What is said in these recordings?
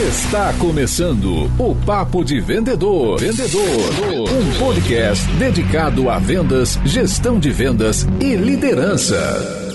Está começando o Papo de Vendedor. Um podcast dedicado a vendas, gestão de vendas e liderança.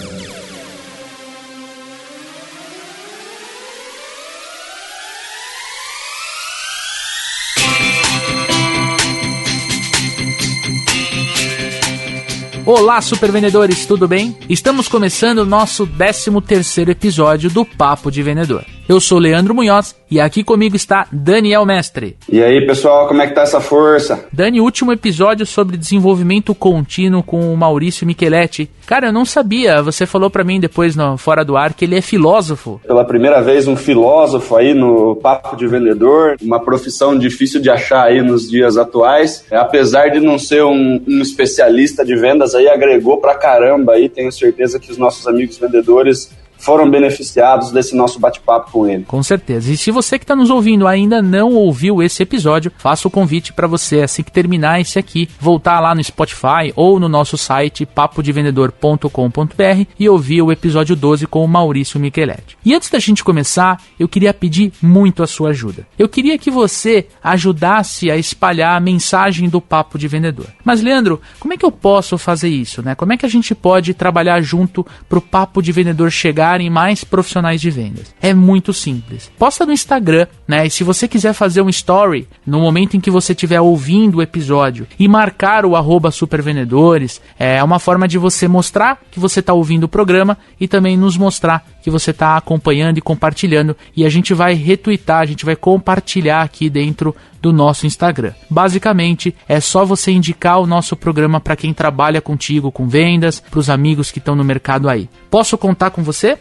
Olá, super vendedores, tudo bem? Estamos começando o nosso 13º episódio do Papo de Vendedor. Eu sou Leandro Munhoz e aqui comigo está Daniel Mestre. E aí, pessoal, como é que tá essa força? Dani, último episódio sobre desenvolvimento contínuo com o Maurício Micheletti. Cara, eu não sabia, você falou pra mim depois fora do ar que ele é filósofo. Pela primeira vez um filósofo aí no Papo de Vendedor, uma profissão difícil de achar aí nos dias atuais. Apesar de não ser um especialista de vendas aí, agregou pra caramba aí, tenho certeza que os nossos amigos vendedores foram beneficiados desse nosso bate-papo com ele. Com certeza. E se você que está nos ouvindo ainda não ouviu esse episódio, faço o convite para você, assim que terminar esse aqui, voltar lá no Spotify ou no nosso site papodevendedor.com.br e ouvir o episódio 12 com o Maurício Micheletti. E antes da gente começar, eu queria pedir muito a sua ajuda. Eu queria que você ajudasse a espalhar a mensagem do Papo de Vendedor. Mas, Leandro, como é que eu posso fazer isso, né? Como é que a gente pode trabalhar junto para o Papo de Vendedor chegar em mais profissionais de vendas? É muito simples. Posta no Instagram, né? E se você quiser fazer um story no momento em que você estiver ouvindo o episódio e marcar o @supervendedores, é uma forma de você mostrar que você está ouvindo o programa e também nos mostrar que você está acompanhando e compartilhando, e a gente vai retweetar, a gente vai compartilhar aqui dentro do nosso Instagram. Basicamente, é só você indicar o nosso programa para quem trabalha contigo com vendas, para os amigos que estão no mercado aí. Posso contar com você?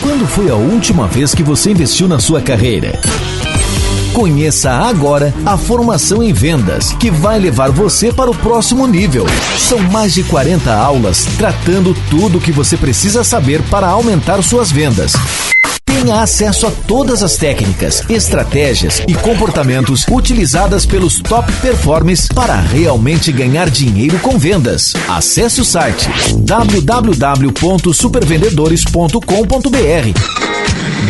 Quando foi a última vez que você investiu na sua carreira? Conheça agora a formação em vendas, que vai levar você para o próximo nível. São mais de 40 aulas tratando tudo o que você precisa saber para aumentar suas vendas. Tenha acesso a todas as técnicas, estratégias e comportamentos utilizadas pelos top performers para realmente ganhar dinheiro com vendas. Acesse o site www.supervendedores.com.br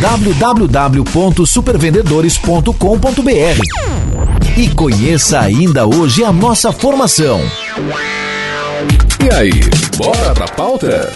www.supervendedores.com.br e conheça ainda hoje a nossa formação. E aí, bora pra pauta?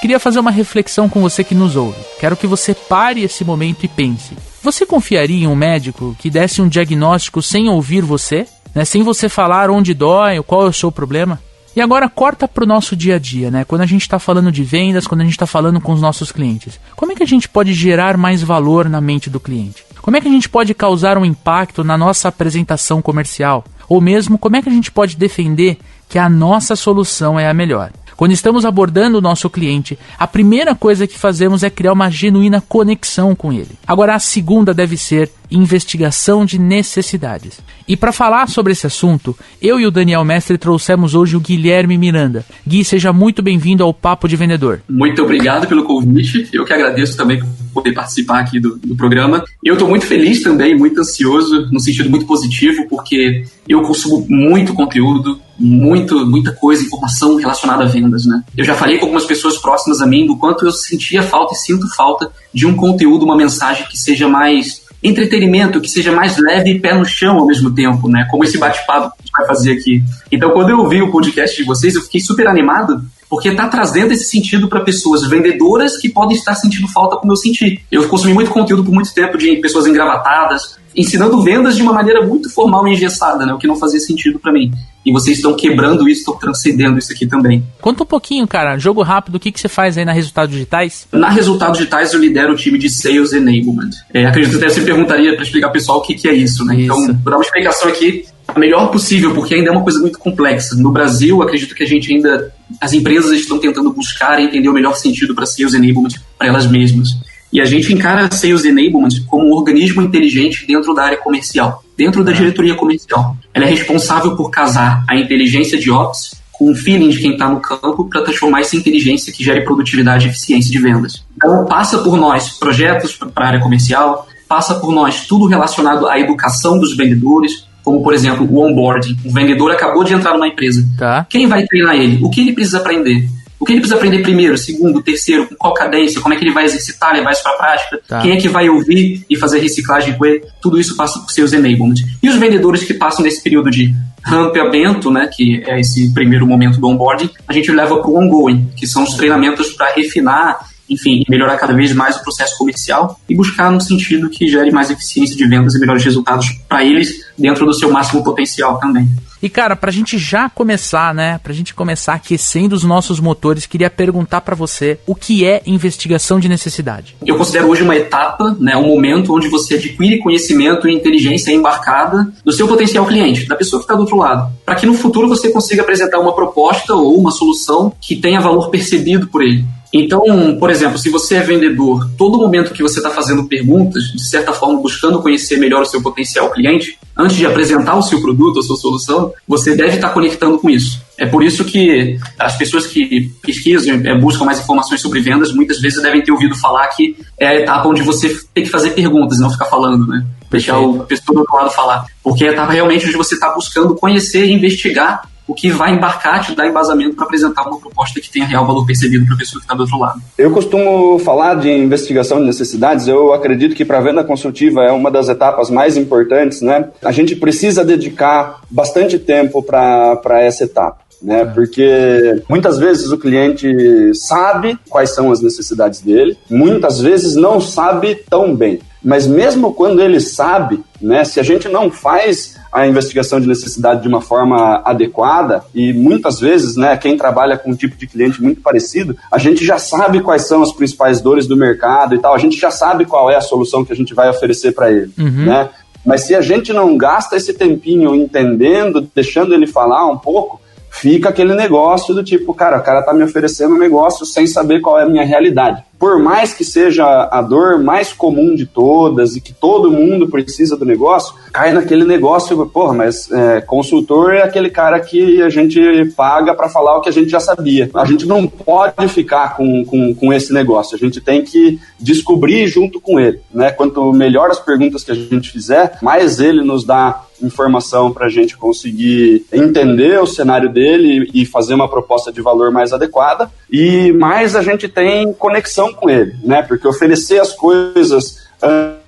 Queria fazer uma reflexão com você que nos ouve. Quero que você pare esse momento e pense. Você confiaria em um médico que desse um diagnóstico sem ouvir você? Né? Sem você falar onde dói, qual é o seu problema? E agora corta para o nosso dia a dia, né? Quando a gente está falando de vendas, quando a gente está falando com os nossos clientes. Como é que a gente pode gerar mais valor na mente do cliente? Como é que a gente pode causar um impacto na nossa apresentação comercial? Ou mesmo, como é que a gente pode defender que a nossa solução é a melhor? Quando estamos abordando o nosso cliente, a primeira coisa que fazemos é criar uma genuína conexão com ele. Agora, a segunda deve ser investigação de necessidades. E para falar sobre esse assunto, eu e o Daniel Mestre trouxemos hoje o Guilherme Miranda. Gui, seja muito bem-vindo ao Papo de Vendedor. Muito obrigado pelo convite. Eu que agradeço também por poder participar aqui do programa. Eu estou muito feliz também, muito ansioso, no sentido muito positivo, porque eu consumo muito conteúdo, muita coisa, informação relacionada a vendas, né? Eu já falei com algumas pessoas próximas a mim do quanto eu sentia falta e sinto falta de um conteúdo, uma mensagem que seja mais entretenimento, que seja mais leve e pé no chão ao mesmo tempo, né? Como esse bate-papo que a gente vai fazer aqui. Então, quando eu ouvi o podcast de vocês, eu fiquei super animado, porque está trazendo esse sentido para pessoas vendedoras que podem estar sentindo falta como eu senti. Eu consumi muito conteúdo por muito tempo de pessoas engravatadas, ensinando vendas de uma maneira muito formal e engessada, né? O que não fazia sentido para mim. E vocês estão quebrando isso, estão transcendendo isso aqui também. Conta um pouquinho, cara, jogo rápido, o que você faz aí na Resultados Digitais? Na Resultados Digitais eu lidero o time de Sales Enablement. Acredito que você perguntaria para explicar ao pessoal o que é isso, né? Isso. Então, vou dar uma explicação aqui a melhor possível, porque ainda é uma coisa muito complexa. No Brasil, acredito que a gente ainda, as empresas estão tentando buscar e entender o melhor sentido para Sales Enablement para elas mesmas. E a gente encara a Sales Enablement como um organismo inteligente dentro da área comercial, dentro da diretoria comercial. Ela é responsável por casar a inteligência de Ops com o feeling de quem está no campo para transformar essa inteligência que gere produtividade e eficiência de vendas. Então, passa por nós projetos para a área comercial, passa por nós tudo relacionado à educação dos vendedores, como, por exemplo, o onboarding. O vendedor acabou de entrar numa empresa. Tá. Quem vai treinar ele? O que ele precisa aprender? O que ele precisa aprender primeiro, segundo, terceiro, com qual cadência, como é que ele vai exercitar, levar isso para a prática, quem é que vai ouvir e fazer reciclagem com ele, tudo isso passa por seus enablement. E os vendedores que passam nesse período de rampeamento, né, que é esse primeiro momento do onboarding, a gente leva para o ongoing, que são os treinamentos para refinar, enfim, melhorar cada vez mais o processo comercial e buscar no sentido que gere mais eficiência de vendas e melhores resultados para eles dentro do seu máximo potencial também. E cara, pra gente já começar, né, pra gente começar aquecendo os nossos motores, queria perguntar pra você o que é investigação de necessidade. Eu considero hoje uma etapa, né, um momento onde você adquire conhecimento e inteligência embarcada do seu potencial cliente, da pessoa que está do outro lado, para que no futuro você consiga apresentar uma proposta ou uma solução que tenha valor percebido por ele. Então, por exemplo, se você é vendedor, todo momento que você está fazendo perguntas, de certa forma buscando conhecer melhor o seu potencial cliente, antes de apresentar o seu produto, a sua solução, você deve estar conectando com isso. É por isso que as pessoas que pesquisam, buscam mais informações sobre vendas, muitas vezes devem ter ouvido falar que é a etapa onde você tem que fazer perguntas e não ficar falando, né? Deixar a pessoa do outro lado falar. Porque é a etapa realmente onde você está buscando conhecer e investigar o que vai embarcar, te dar embasamento para apresentar uma proposta que tenha real valor percebido para a pessoa que está do outro lado. Eu costumo falar de investigação de necessidades. Eu acredito que para a venda consultiva é uma das etapas mais importantes, né? A gente precisa dedicar bastante tempo para essa etapa, né? Porque muitas vezes o cliente sabe quais são as necessidades dele, muitas vezes não sabe tão bem. Mas mesmo quando ele sabe, né, se a gente não faz a investigação de necessidade de uma forma adequada, e muitas vezes, né, quem trabalha com um tipo de cliente muito parecido, a gente já sabe quais são as principais dores do mercado e tal, a gente já sabe qual é a solução que a gente vai oferecer para ele, né? Mas se a gente não gasta esse tempinho entendendo, deixando ele falar um pouco, fica aquele negócio do tipo, cara, o cara tá me oferecendo um negócio sem saber qual é a minha realidade. Por mais que seja a dor mais comum de todas e que todo mundo precisa do negócio, cai naquele negócio, porra, mas consultor é aquele cara que a gente paga para falar o que a gente já sabia. A gente não pode ficar com esse negócio, a gente tem que descobrir junto com ele, né? Quanto melhor as perguntas que a gente fizer, mais ele nos dá informação para a gente conseguir entender o cenário dele e fazer uma proposta de valor mais adequada, e mais a gente tem conexão com ele, né? Porque oferecer as coisas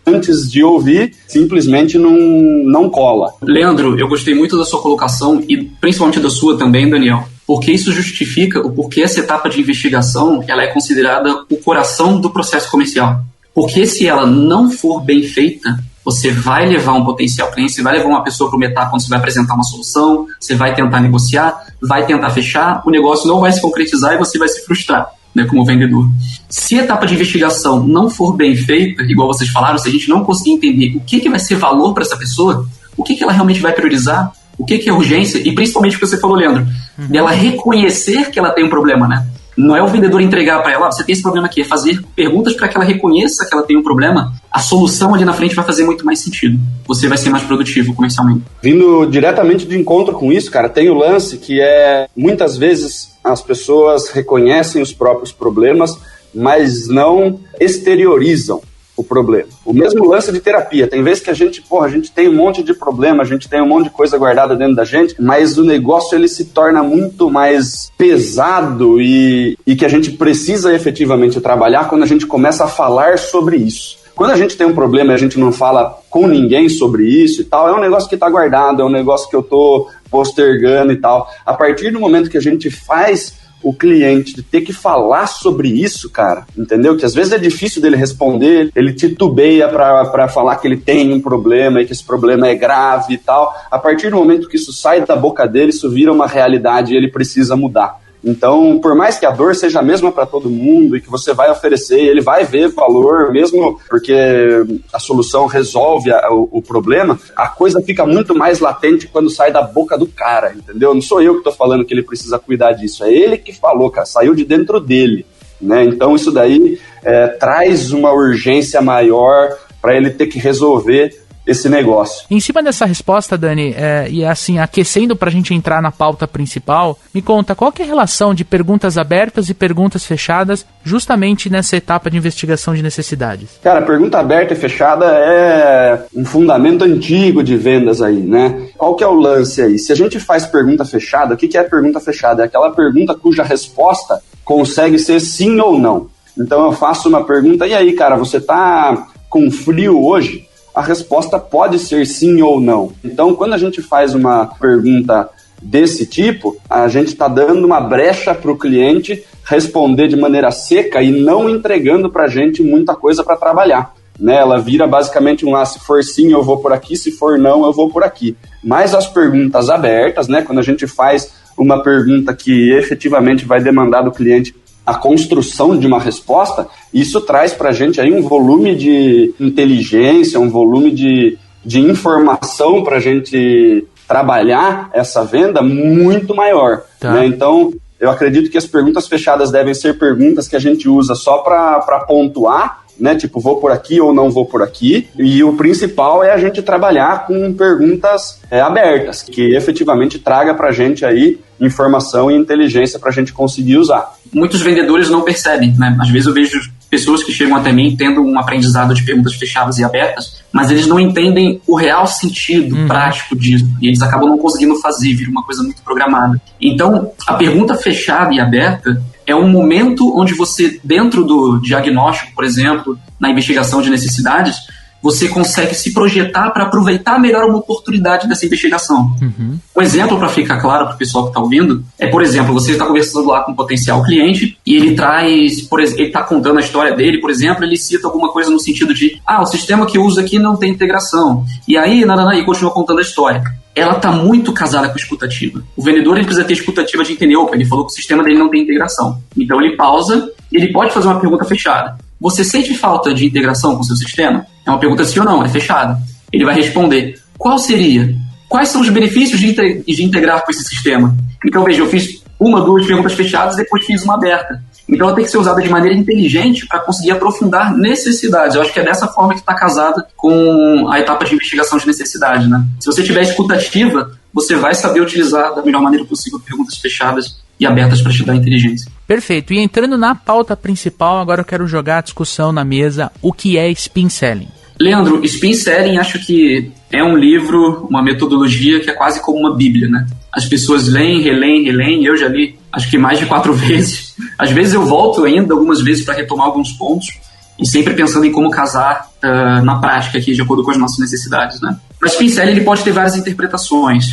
antes de ouvir simplesmente não cola. Leandro, eu gostei muito da sua colocação e principalmente da sua também, Daniel, porque isso justifica o porquê essa etapa de investigação ela é considerada o coração do processo comercial. Porque se ela não for bem feita, você vai levar um potencial cliente, você vai levar uma pessoa para uma etapa onde você vai apresentar uma solução, você vai tentar negociar, vai tentar fechar, o negócio não vai se concretizar e você vai se frustrar, né, como vendedor. Se a etapa de investigação não for bem feita, igual vocês falaram, se a gente não conseguir entender o que vai ser valor para essa pessoa, o que ela realmente vai priorizar, o que é urgência, e principalmente o que você falou, Leandro, dela reconhecer que ela tem um problema, né? Não é o vendedor entregar para ela, você tem esse problema aqui, é fazer perguntas para que ela reconheça que ela tem um problema, a solução ali na frente vai fazer muito mais sentido. Você vai ser mais produtivo comercialmente. Vindo diretamente de encontro com isso, cara, tem o lance que muitas vezes as pessoas reconhecem os próprios problemas, mas não exteriorizam o problema. O mesmo lance de terapia. Tem vezes que a gente tem um monte de problema, a gente tem um monte de coisa guardada dentro da gente, mas o negócio ele se torna muito mais pesado e que a gente precisa efetivamente trabalhar quando a gente começa a falar sobre isso. Quando a gente tem um problema e a gente não fala com ninguém sobre isso e tal, é um negócio que está guardado, é um negócio que eu estou postergando e tal. A partir do momento que a gente faz o cliente de ter que falar sobre isso, cara, entendeu? Que às vezes é difícil dele responder, ele titubeia para falar que ele tem um problema e que esse problema é grave e tal. A partir do momento que isso sai da boca dele, isso vira uma realidade e ele precisa mudar. Então, por mais que a dor seja a mesma para todo mundo e que você vai oferecer, ele vai ver valor, mesmo porque a solução resolve o problema, a coisa fica muito mais latente quando sai da boca do cara, entendeu? Não sou eu que estou falando que ele precisa cuidar disso, é ele que falou, cara, saiu de dentro dele, né? Então, isso daí traz uma urgência maior para ele ter que resolver esse negócio. Em cima dessa resposta, Dani, e assim, aquecendo pra gente entrar na pauta principal, me conta, qual que é a relação de perguntas abertas e perguntas fechadas justamente nessa etapa de investigação de necessidades? Cara, pergunta aberta e fechada é um fundamento antigo de vendas aí, né? Qual que é o lance aí? Se a gente faz pergunta fechada, o que é pergunta fechada? É aquela pergunta cuja resposta consegue ser sim ou não. Então eu faço uma pergunta, e aí, cara, você tá com frio hoje? A resposta pode ser sim ou não. Então, quando a gente faz uma pergunta desse tipo, a gente está dando uma brecha para o cliente responder de maneira seca e não entregando para a gente muita coisa para trabalhar. Né? Ela vira basicamente se for sim eu vou por aqui, se for não eu vou por aqui. Mas as perguntas abertas, né? Quando a gente faz uma pergunta que efetivamente vai demandar do cliente a construção de uma resposta, isso traz para a gente aí um volume de inteligência, um volume de informação para a gente trabalhar essa venda muito maior. Tá. Né? Então, eu acredito que as perguntas fechadas devem ser perguntas que a gente usa só para pontuar, né? Tipo, vou por aqui ou não vou por aqui. E o principal é a gente trabalhar com perguntas abertas, que efetivamente traga para a gente aí informação e inteligência para a gente conseguir usar. Muitos vendedores não percebem, né? Às vezes eu vejo pessoas que chegam até mim tendo um aprendizado de perguntas fechadas e abertas, mas eles não entendem o real sentido prático disso, e eles acabam não conseguindo fazer, vira uma coisa muito programada. Então, a pergunta fechada e aberta é um momento onde você, dentro do diagnóstico, por exemplo, na investigação de necessidades, você consegue se projetar para aproveitar melhor uma oportunidade dessa investigação. Um exemplo para ficar claro para o pessoal que está ouvindo é, por exemplo, você está conversando lá com um potencial cliente e ele traz, ele está contando a história dele, por exemplo, ele cita alguma coisa no sentido de o sistema que eu uso aqui não tem integração. E aí, e continua contando a história. Ela está muito casada com a escutativa. O vendedor ele precisa ter escutativa de entender, ele falou que o sistema dele não tem integração. Então ele pausa e ele pode fazer uma pergunta fechada. Você sente falta de integração com o seu sistema? É uma pergunta sim ou não, é fechada. Ele vai responder, qual seria? Quais são os benefícios de integrar com esse sistema? Então, veja, eu fiz 2 perguntas fechadas e depois fiz uma aberta. Então, ela tem que ser usada de maneira inteligente para conseguir aprofundar necessidades. Eu acho que é dessa forma que está casada com a etapa de investigação de necessidade, né? Se você tiver escutativa, você vai saber utilizar da melhor maneira possível perguntas fechadas e abertas para te dar inteligência. Perfeito. E entrando na pauta principal, agora eu quero jogar a discussão na mesa, o que é Spin Selling. Leandro, Spin Selling acho que é um livro, uma metodologia que é quase como uma bíblia, né? As pessoas leem, releem, eu já li acho que mais de 4 vezes. Às vezes eu volto ainda algumas vezes para retomar alguns pontos e sempre pensando em como casar na prática aqui, de acordo com as nossas necessidades, né? O Spin Selling ele pode ter várias interpretações.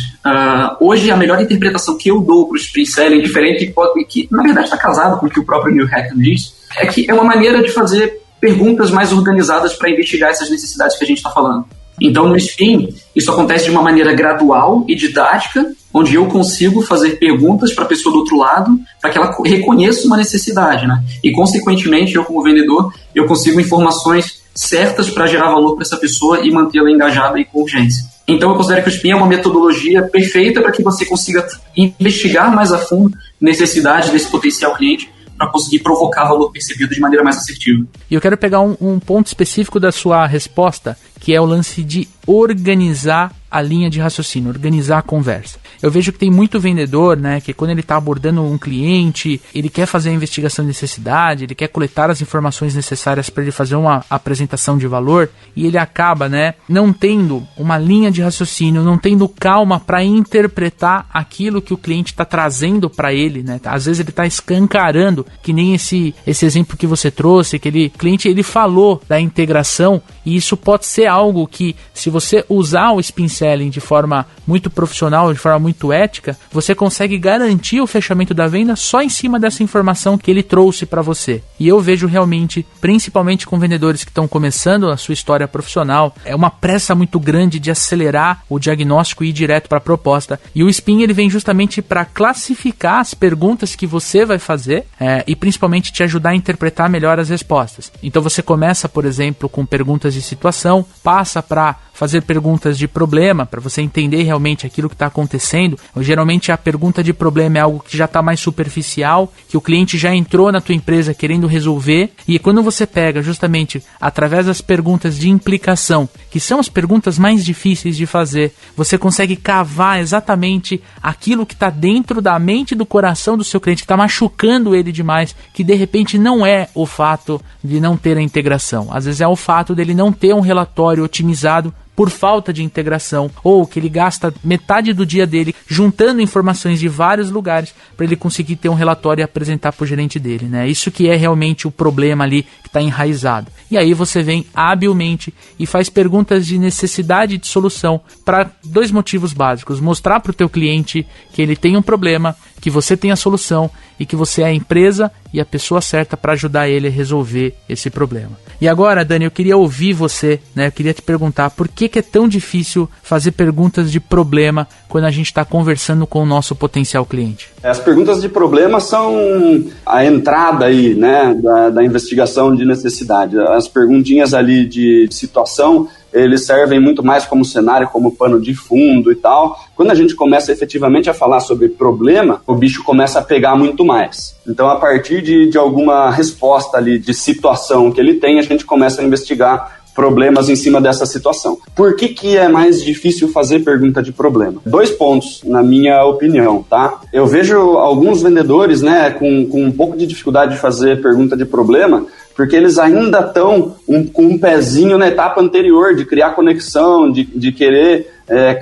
Hoje, a melhor interpretação que eu dou para o Spin Selling, diferente que na verdade está casado com o que o próprio Neil Hackman diz, é que é uma maneira de fazer perguntas mais organizadas para investigar essas necessidades que a gente está falando. Então, no Spin, isso acontece de uma maneira gradual e didática, onde eu consigo fazer perguntas para a pessoa do outro lado, para que ela reconheça uma necessidade, né? E, consequentemente, eu como vendedor, eu consigo informações certas para gerar valor para essa pessoa e mantê-la engajada e com urgência. Então, eu considero que o Spin é uma metodologia perfeita para que você consiga investigar mais a fundo necessidades desse potencial cliente, para conseguir provocar valor percebido de maneira mais assertiva. E eu quero pegar um ponto específico da sua resposta, que é o lance de organizar a linha de raciocínio, organizar a conversa. Eu vejo que tem muito vendedor, né, que quando ele está abordando um cliente, ele quer fazer a investigação de necessidade, ele quer coletar as informações necessárias para ele fazer uma apresentação de valor, e ele acaba, né, não tendo uma linha de raciocínio, não tendo calma para interpretar aquilo que o cliente está trazendo para ele, né? Às vezes ele está escancarando, que nem esse exemplo que você trouxe, que o cliente ele falou da integração, e isso pode ser algo que, se você usar o Spin Selling de forma muito profissional, de forma muito ética, você consegue garantir o fechamento da venda só em cima dessa informação que ele trouxe para você. E eu vejo realmente, principalmente com vendedores que estão começando a sua história profissional, é uma pressa muito grande de acelerar o diagnóstico e ir direto para a proposta. E o Spin ele vem justamente para classificar as perguntas que você vai fazer e principalmente te ajudar a interpretar melhor as respostas. Então você começa, por exemplo, com perguntas de situação, passa para fazer perguntas de problema, para você entender realmente aquilo que está acontecendo. Geralmente a pergunta de problema é algo que já está mais superficial, que o cliente já entrou na tua empresa querendo resolver, e quando você pega justamente através das perguntas de implicação, que são as perguntas mais difíceis de fazer, você consegue cavar exatamente aquilo que está dentro da mente e do coração do seu cliente, que está machucando ele demais, que de repente não é o fato de não ter a integração, às vezes é o fato dele não ter um relatório otimizado por falta de integração, ou que ele gasta metade do dia dele juntando informações de vários lugares para ele conseguir ter um relatório e apresentar para o gerente dele, né? Isso que é realmente o problema ali que está enraizado. E aí você vem habilmente e faz perguntas de necessidade de solução para 2 motivos básicos: mostrar para o teu cliente que ele tem um problema, que você tem a solução e que você é a empresa e a pessoa certa para ajudar ele a resolver esse problema. E agora, Dani, eu queria ouvir você, né? Eu queria te perguntar por que é tão difícil fazer perguntas de problema quando a gente está conversando com o nosso potencial cliente. As perguntas de problema são a entrada aí, né, da investigação de necessidade. As perguntinhas ali de situação, eles servem muito mais como cenário, como pano de fundo e tal. Quando a gente começa efetivamente a falar sobre problema, o bicho começa a pegar muito mais. Então, a partir de alguma resposta ali de situação que ele tem, a gente começa a investigar problemas em cima dessa situação. Por que é mais difícil fazer pergunta de problema? 2 pontos, na minha opinião, tá? Eu vejo alguns vendedores, né, com um pouco de dificuldade de fazer pergunta de problema, porque eles ainda estão com um pezinho na etapa anterior de criar conexão, de querer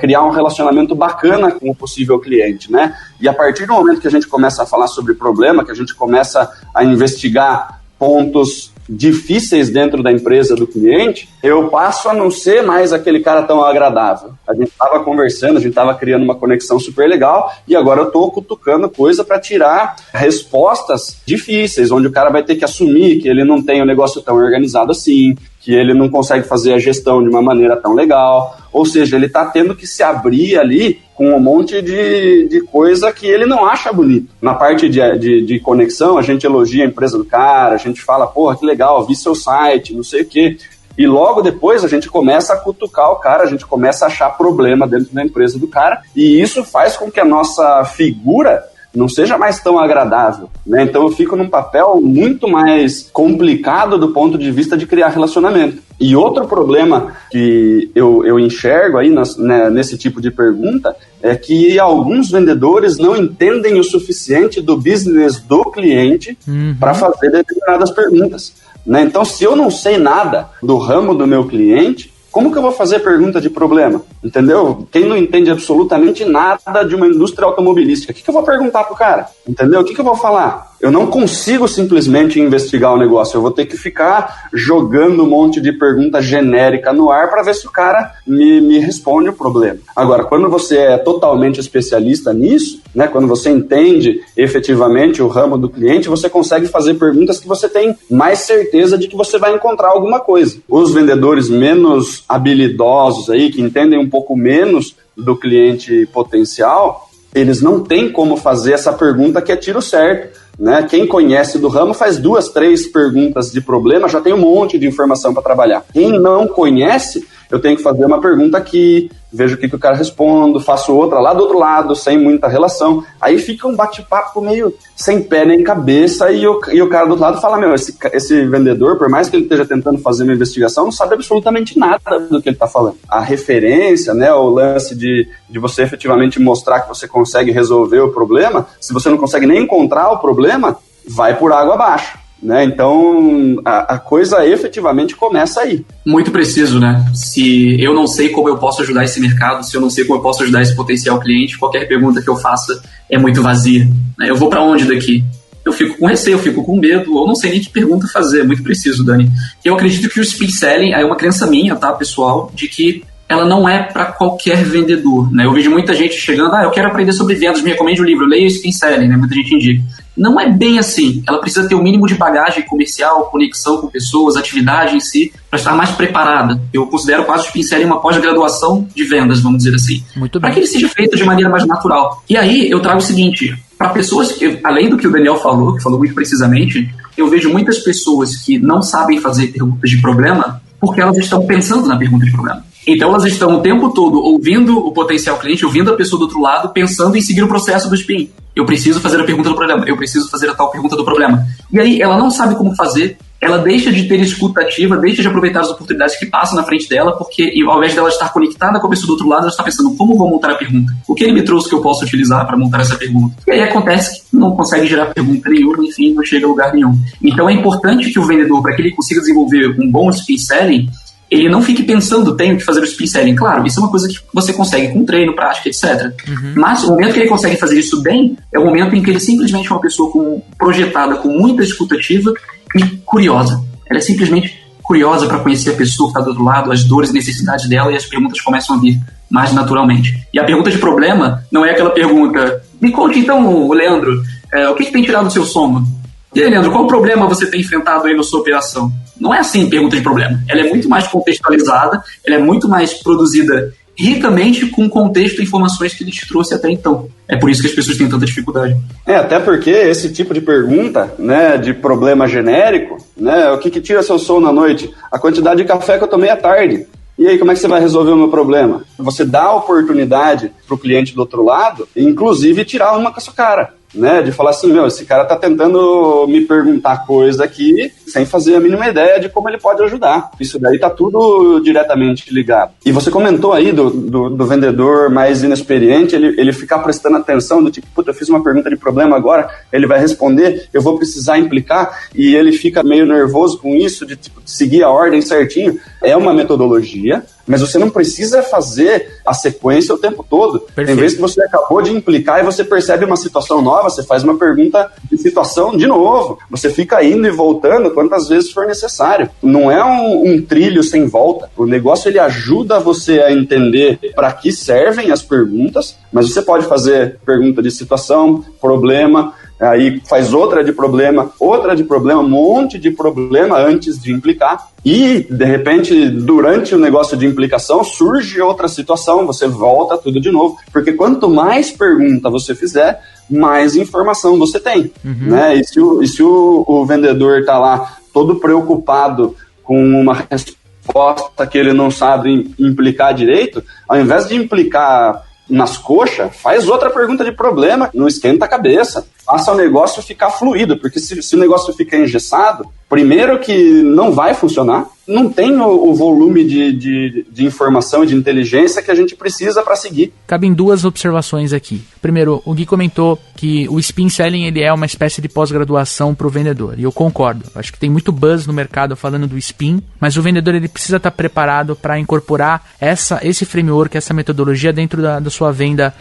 criar um relacionamento bacana com o possível cliente, né? E a partir do momento que a gente começa a falar sobre problema, que a gente começa a investigar pontos difíceis dentro da empresa do cliente, eu passo a não ser mais aquele cara tão agradável. A gente estava conversando, a gente estava criando uma conexão super legal e agora eu estou cutucando coisa para tirar respostas difíceis, onde o cara vai ter que assumir que ele não tem o negócio tão organizado assim, que ele não consegue fazer a gestão de uma maneira tão legal, ou seja, ele está tendo que se abrir ali com um monte de coisa que ele não acha bonito. Na parte de conexão, a gente elogia a empresa do cara, a gente fala, porra, que legal, vi seu site, não sei o quê. E logo depois a gente começa a cutucar o cara, a gente começa a achar problema dentro da empresa do cara, e isso faz com que a nossa figura não seja mais tão agradável, né? Então eu fico num papel muito mais complicado do ponto de vista de criar relacionamento. E outro problema que eu enxergo aí nesse tipo de pergunta é que alguns vendedores não entendem o suficiente do business do cliente para fazer determinadas perguntas, né? Então, se eu não sei nada do ramo do meu cliente, como que eu vou fazer pergunta de problema? Entendeu? Quem não entende absolutamente nada de uma indústria automobilística, o que eu vou perguntar pro cara? Entendeu? O que eu vou falar? Eu não consigo simplesmente investigar o negócio, eu vou ter que ficar jogando um monte de pergunta genérica no ar para ver se o cara me responde o problema. Agora, quando você é totalmente especialista nisso, né, quando você entende efetivamente o ramo do cliente, você consegue fazer perguntas que você tem mais certeza de que você vai encontrar alguma coisa. Os vendedores menos habilidosos aí, que entendem um pouco menos do cliente potencial, eles não têm como fazer essa pergunta que é tiro certo, né? Quem conhece do ramo faz 2, 3 perguntas de problema, já tem um monte de informação para trabalhar. Quem não conhece, eu tenho que fazer uma pergunta aqui, vejo o que o cara responde, faço outra lá do outro lado, sem muita relação. Aí fica um bate-papo meio sem pé nem cabeça e o cara do outro lado fala, meu, esse vendedor, por mais que ele esteja tentando fazer uma investigação, não sabe absolutamente nada do que ele está falando. A referência, né, o lance de você efetivamente mostrar que você consegue resolver o problema, se você não consegue nem encontrar o problema, vai por água abaixo. Né? Então, a coisa efetivamente começa aí. Muito preciso, né? Se eu não sei como eu posso ajudar esse mercado, se eu não sei como eu posso ajudar esse potencial cliente, qualquer pergunta que eu faça é muito vazia. Né? Eu vou pra onde daqui? Eu fico com receio, eu fico com medo, ou não sei nem que pergunta fazer. Muito preciso, Dani. Eu acredito que o speed selling é uma crença minha, tá, pessoal, de que ela não é para qualquer vendedor, né? Eu vejo muita gente chegando, eu quero aprender sobre vendas, me recomende o livro, leia o Speed Selling, né? Muita gente indica. Não é bem assim. Ela precisa ter o mínimo de bagagem comercial, conexão com pessoas, atividade em si, para estar mais preparada. Eu considero quase o Speed Selling uma pós-graduação de vendas, vamos dizer assim. Muito bem. Para que ele seja feito de maneira mais natural. E aí eu trago o seguinte, para pessoas que, além do que o Daniel falou, que falou muito precisamente, eu vejo muitas pessoas que não sabem fazer perguntas de problema porque elas estão pensando na pergunta de problema. Então elas estão o tempo todo ouvindo o potencial cliente, ouvindo a pessoa do outro lado, pensando em seguir o processo do spin. Eu preciso fazer a pergunta do problema, eu preciso fazer a tal pergunta do problema. E aí ela não sabe como fazer, ela deixa de ter escuta ativa, deixa de aproveitar as oportunidades que passam na frente dela, porque ao invés dela estar conectada com a pessoa do outro lado, ela está pensando, como vou montar a pergunta? O que ele me trouxe que eu posso utilizar para montar essa pergunta? E aí acontece que não consegue gerar pergunta nenhuma, enfim, não chega a lugar nenhum. Então é importante que o vendedor, para que ele consiga desenvolver um bom speed selling, ele não fique pensando, tenho que fazer o spin selling. Claro, isso é uma coisa que você consegue com treino, prática, etc. Mas o momento que ele consegue fazer isso bem é o momento em que ele simplesmente é uma pessoa projetada com muita escutativa e curiosa. Ela é simplesmente curiosa para conhecer a pessoa que está do outro lado, as dores e necessidades dela, e as perguntas começam a vir mais naturalmente. E a pergunta de problema não é aquela pergunta: me conte então, Leandro, o que tem tirado o seu sono? E aí, Leandro, qual problema você tem enfrentado aí na sua operação? Não é assim pergunta de problema. Ela é muito mais contextualizada, ela é muito mais produzida ricamente com o contexto e informações que ele te trouxe até então. É por isso que as pessoas têm tanta dificuldade. Até porque esse tipo de pergunta, né, de problema genérico, né, o que tira seu sono à noite? A quantidade de café que eu tomei à tarde. E aí, como é que você vai resolver o meu problema? Você dá a oportunidade para o cliente do outro lado, inclusive tirar uma com a sua cara. Né, de falar assim, esse cara tá tentando me perguntar coisa aqui sem fazer a mínima ideia de como ele pode ajudar. Isso daí tá tudo diretamente ligado. E você comentou aí do vendedor mais inexperiente, ele ficar prestando atenção, do tipo, puta, eu fiz uma pergunta de problema agora, ele vai responder, eu vou precisar implicar, e ele fica meio nervoso com isso, de tipo, seguir a ordem certinho. É uma metodologia, mas você não precisa fazer a sequência o tempo todo. Perfeito. Tem vezes que você acabou de implicar e você percebe uma situação nova, você faz uma pergunta de situação de novo. Você fica indo e voltando quantas vezes for necessário. Não é um trilho sem volta. O negócio, ele ajuda você a entender para que servem as perguntas, mas você pode fazer pergunta de situação, problema, aí faz outra de problema, um monte de problema antes de implicar. E, de repente, durante o negócio de implicação, surge outra situação, você volta tudo de novo. Porque quanto mais pergunta você fizer, mais informação você tem. Né? E se o vendedor está lá todo preocupado com uma resposta que ele não sabe implicar direito, ao invés de implicar nas coxas, faz outra pergunta de problema, não esquenta a cabeça. Faça o negócio ficar fluido, porque se o negócio ficar engessado, primeiro que não vai funcionar, não tem o volume de informação e de inteligência que a gente precisa para seguir. Cabem duas observações aqui. Primeiro, o Gui comentou que o spin selling ele é uma espécie de pós-graduação para o vendedor, e eu concordo. Acho que tem muito buzz no mercado falando do spin, mas o vendedor ele precisa estar preparado para incorporar esse framework, essa metodologia dentro da sua venda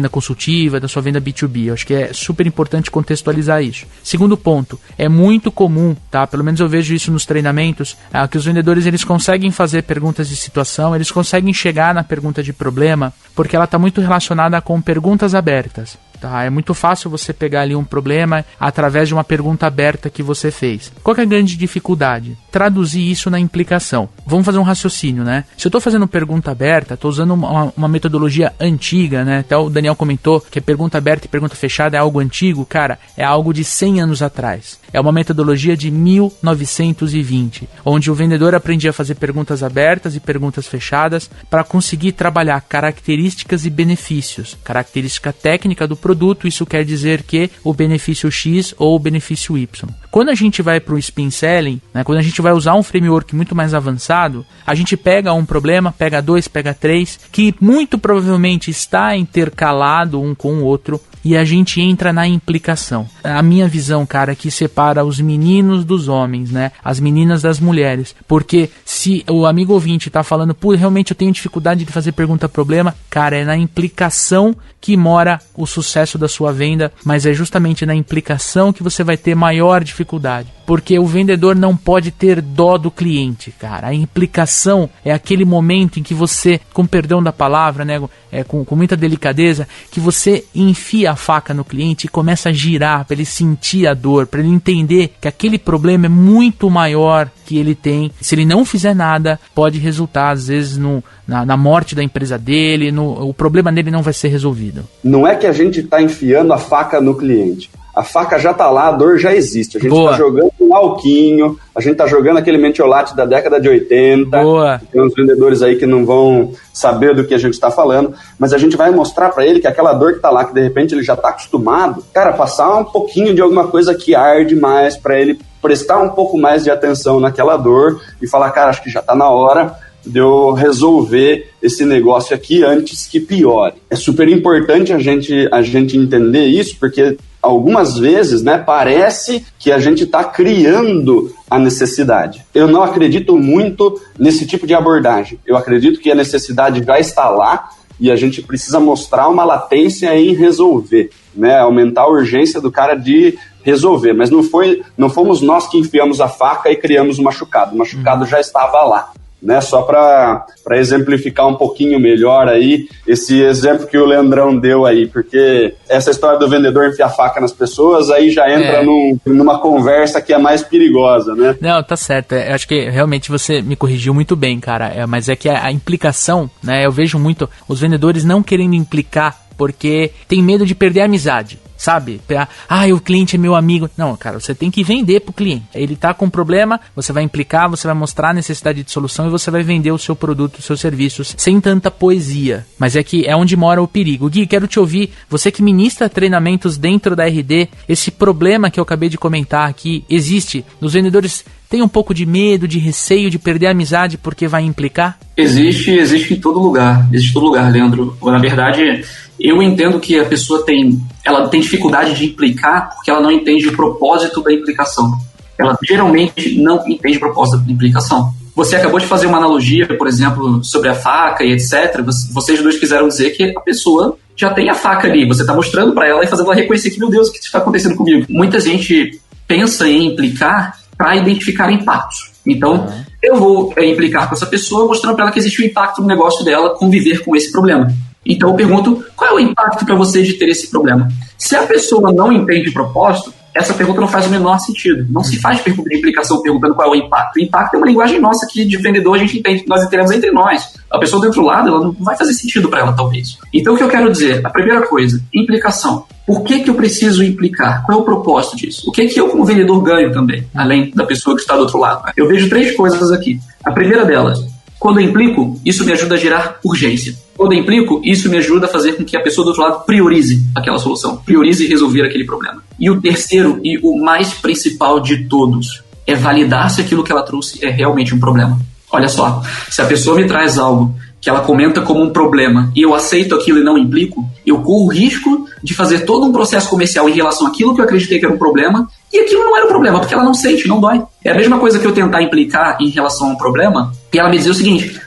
consultiva, da sua venda B2B. Eu acho que é super importante contextualizar isso. Segundo ponto, é muito comum, tá? Pelo menos eu vejo isso nos treinamentos, que os vendedores eles conseguem fazer perguntas de situação, eles conseguem chegar na pergunta de problema, porque ela está muito relacionada com perguntas abertas. Tá? É muito fácil você pegar ali um problema através de uma pergunta aberta que você fez. Qual que é a grande dificuldade? Traduzir isso na implicação. Vamos fazer um raciocínio, né? Se eu estou fazendo pergunta aberta, estou usando uma metodologia antiga, né? Até o Daniel comentou que pergunta aberta e pergunta fechada é algo antigo. Cara, é algo de 100 anos atrás. É uma metodologia de 1920, onde o vendedor aprendia a fazer perguntas abertas e perguntas fechadas para conseguir trabalhar características e benefícios. Característica técnica do produto, isso quer dizer que o benefício X ou o benefício Y. Quando a gente vai para o spin selling, né, quando a gente vai usar um framework muito mais avançado, a gente pega um problema, pega dois, pega três, que muito provavelmente está intercalado um com o outro, e a gente entra na implicação. A minha visão, cara, que separa os meninos dos homens, né? As meninas das mulheres. Porque se o amigo ouvinte tá falando, pô, realmente eu tenho dificuldade de fazer pergunta-problema, cara, é na implicação que mora o sucesso da sua venda, mas é justamente na implicação que você vai ter maior dificuldade. Porque o vendedor não pode ter dó do cliente, cara. A implicação é aquele momento em que você, com perdão da palavra, né, com muita delicadeza, que você enfia a faca no cliente e começa a girar para ele sentir a dor, para ele entender que aquele problema é muito maior que ele tem. Se ele não fizer nada, pode resultar, às vezes, na morte da empresa dele, o problema dele não vai ser resolvido. Não é que a gente está enfiando a faca no cliente. A faca já tá lá, a dor já existe. A gente tá jogando um alquinho, a gente tá jogando aquele mentiolate da década de 80. Boa. Tem uns vendedores aí que não vão saber do que a gente tá falando, mas a gente vai mostrar para ele que aquela dor que tá lá, que de repente ele já tá acostumado, cara, passar um pouquinho de alguma coisa que arde mais para ele prestar um pouco mais de atenção naquela dor e falar, cara, acho que já tá na hora de eu resolver esse negócio aqui antes que piore. É super importante a gente entender isso, porque algumas vezes, né, parece que a gente está criando a necessidade. Eu não acredito muito nesse tipo de abordagem. Eu acredito que a necessidade já está lá e a gente precisa mostrar uma latência em resolver, né? Aumentar a urgência do cara de resolver. Mas não fomos nós que enfiamos a faca e criamos o machucado. O machucado já estava lá. Né, só para exemplificar um pouquinho melhor aí esse exemplo que o Leandrão deu aí, porque essa história do vendedor enfiar faca nas pessoas aí já entra numa conversa que é mais perigosa, né? Não, tá certo, eu acho que realmente você me corrigiu muito bem, cara, mas é que a implicação, né, eu vejo muito os vendedores não querendo implicar porque tem medo de perder a amizade, sabe? O cliente é meu amigo. Não, cara, você tem que vender pro cliente. Ele tá com um problema, você vai implicar, você vai mostrar a necessidade de solução e você vai vender o seu produto, os seus serviços, sem tanta poesia. Mas é que é onde mora o perigo. Gui, quero te ouvir, você que ministra treinamentos dentro da RD, esse problema que eu acabei de comentar aqui, existe? Os vendedores têm um pouco de medo, de receio de perder a amizade porque vai implicar? Existe em todo lugar. Existe em todo lugar, Leandro. Na verdade, eu entendo que a pessoa tem dificuldade de implicar porque ela não entende o propósito da implicação. Ela geralmente não entende o propósito da implicação. Você acabou de fazer uma analogia, por exemplo, sobre a faca e etc. Vocês dois quiseram dizer que a pessoa já tem a faca ali. Você está mostrando para ela e fazendo ela reconhecer que, meu Deus, o que está acontecendo comigo? Muita gente pensa em implicar para identificar impactos. Então, eu vou implicar com essa pessoa mostrando para ela que existe um impacto no negócio dela conviver com esse problema. Então eu pergunto, qual é o impacto para você de ter esse problema? Se a pessoa não entende o propósito, essa pergunta não faz o menor sentido. Não se faz pergunta de implicação perguntando qual é o impacto. O impacto é uma linguagem nossa que de vendedor a gente entende, nós entendemos entre nós. A pessoa do outro lado, ela não vai fazer sentido para ela, talvez. Então o que eu quero dizer? A primeira coisa, implicação. Por que eu preciso implicar? Qual é o propósito disso? O que eu como vendedor ganho também, além da pessoa que está do outro lado? Eu vejo 3 coisas aqui. A primeira delas, quando eu implico, isso me ajuda a gerar urgência. Quando eu implico, isso me ajuda a fazer com que a pessoa do outro lado priorize aquela solução, priorize resolver aquele problema. E o terceiro e o mais principal de todos é validar se aquilo que ela trouxe é realmente um problema. Olha só, se a pessoa me traz algo que ela comenta como um problema e eu aceito aquilo e não implico, eu corro o risco de fazer todo um processo comercial em relação àquilo que eu acreditei que era um problema e aquilo não era um problema, porque ela não sente, não dói. É a mesma coisa que eu tentar implicar em relação a um problema e ela me dizer o seguinte,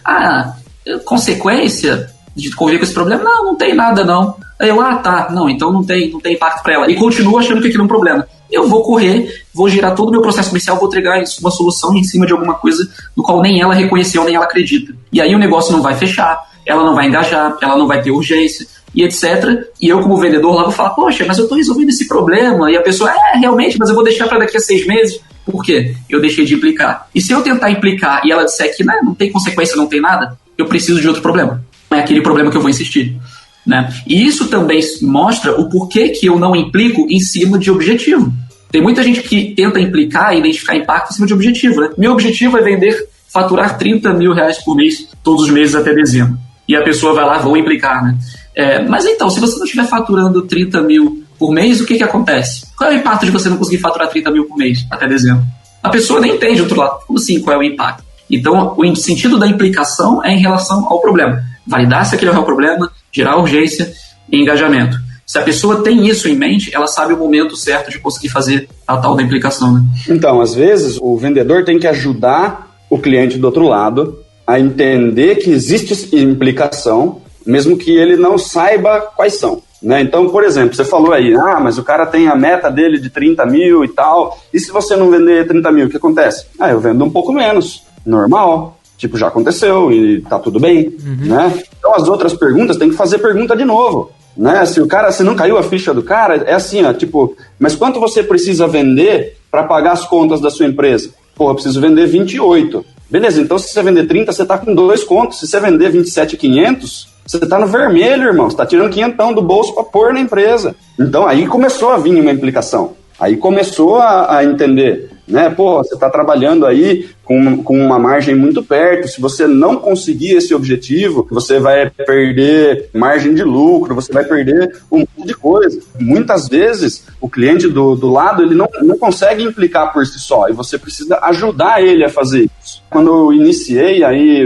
consequência de conviver com esse problema? Não tem nada não. Aí eu, não, então não tem impacto para ela. E continuo achando que aquilo é um problema. Eu vou correr, vou girar todo o meu processo comercial, vou entregar uma solução em cima de alguma coisa no qual nem ela reconheceu, nem ela acredita. E aí o negócio não vai fechar, ela não vai engajar, ela não vai ter urgência, e etc. E eu, como vendedor, lá vou falar, poxa, mas eu estou resolvendo esse problema. E a pessoa, realmente, mas eu vou deixar para daqui a 6 meses. Por quê? Eu deixei de implicar. E se eu tentar implicar e ela disser que não tem consequência, não tem nada, eu preciso de outro problema. Não é aquele problema que eu vou insistir. Né? E isso também mostra o porquê que eu não implico em cima de objetivo. Tem muita gente que tenta implicar e identificar impacto em cima de objetivo. Né? Meu objetivo é faturar 30 mil reais por mês, todos os meses até dezembro. E a pessoa vai lá, vou implicar. Né? Mas então, se você não estiver faturando 30 mil por mês, o que acontece? Qual é o impacto de você não conseguir faturar 30 mil por mês até dezembro? A pessoa nem entende do outro lado. Como assim, qual é o impacto? Então, o sentido da implicação é em relação ao problema. Validar se aquele é o problema, gerar urgência e engajamento. Se a pessoa tem isso em mente, ela sabe o momento certo de conseguir fazer a tal da implicação. Né? Então, às vezes, o vendedor tem que ajudar o cliente do outro lado a entender que existe implicação, mesmo que ele não saiba quais são. Né? Então, por exemplo, você falou aí, mas o cara tem a meta dele de 30 mil e tal, e se você não vender 30 mil, o que acontece? Eu vendo um pouco menos, normal. Tipo, já aconteceu e tá tudo bem, né? Então, as outras perguntas, tem que fazer pergunta de novo, né? Se não caiu a ficha do cara, é assim, mas quanto você precisa vender para pagar as contas da sua empresa? Eu preciso vender 28. Beleza, então se você vender 30, você tá com 2 contos. Se você vender 27.500, você tá no vermelho, irmão. Você tá tirando 500 do bolso para pôr na empresa. Então, aí começou a vir uma implicação. Aí começou a entender, né? Você está trabalhando aí com uma margem muito perto. Se você não conseguir esse objetivo, você vai perder margem de lucro, você vai perder um monte de coisa. Muitas vezes, o cliente do lado, ele não consegue implicar por si só, e você precisa ajudar ele a fazer isso. Quando eu iniciei aí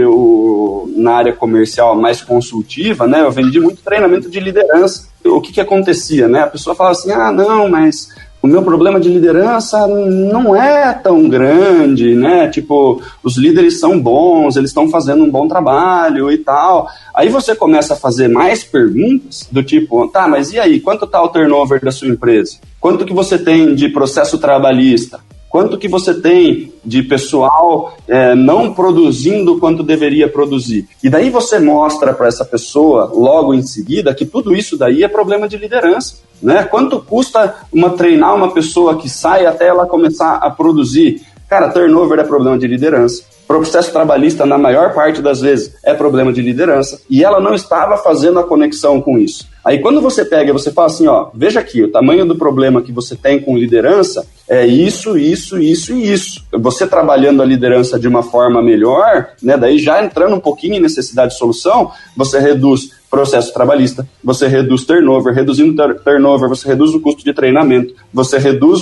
na área comercial mais consultiva, né, eu vendi muito treinamento de liderança. O que acontecia, né? A pessoa falava assim, não, mas o meu problema de liderança não é tão grande, né? Tipo, os líderes são bons, eles estão fazendo um bom trabalho e tal. Aí você começa a fazer mais perguntas do tipo, tá, mas e aí, quanto tá o turnover da sua empresa? Quanto que você tem de processo trabalhista? Quanto que você tem de pessoal não produzindo quanto deveria produzir? E daí você mostra para essa pessoa, logo em seguida, que tudo isso daí é problema de liderança, né? Quanto custa treinar uma pessoa que sai até ela começar a produzir? Cara, turnover é problema de liderança. Processo trabalhista, na maior parte das vezes, é problema de liderança. E ela não estava fazendo a conexão com isso. Aí quando você pega e você fala assim, ó, veja aqui, o tamanho do problema que você tem com liderança é isso, isso, isso e isso. Você trabalhando a liderança de uma forma melhor, né, daí já entrando um pouquinho em necessidade de solução, você reduz processo trabalhista, você reduz turnover, reduzindo turnover, você reduz o custo de treinamento, você reduz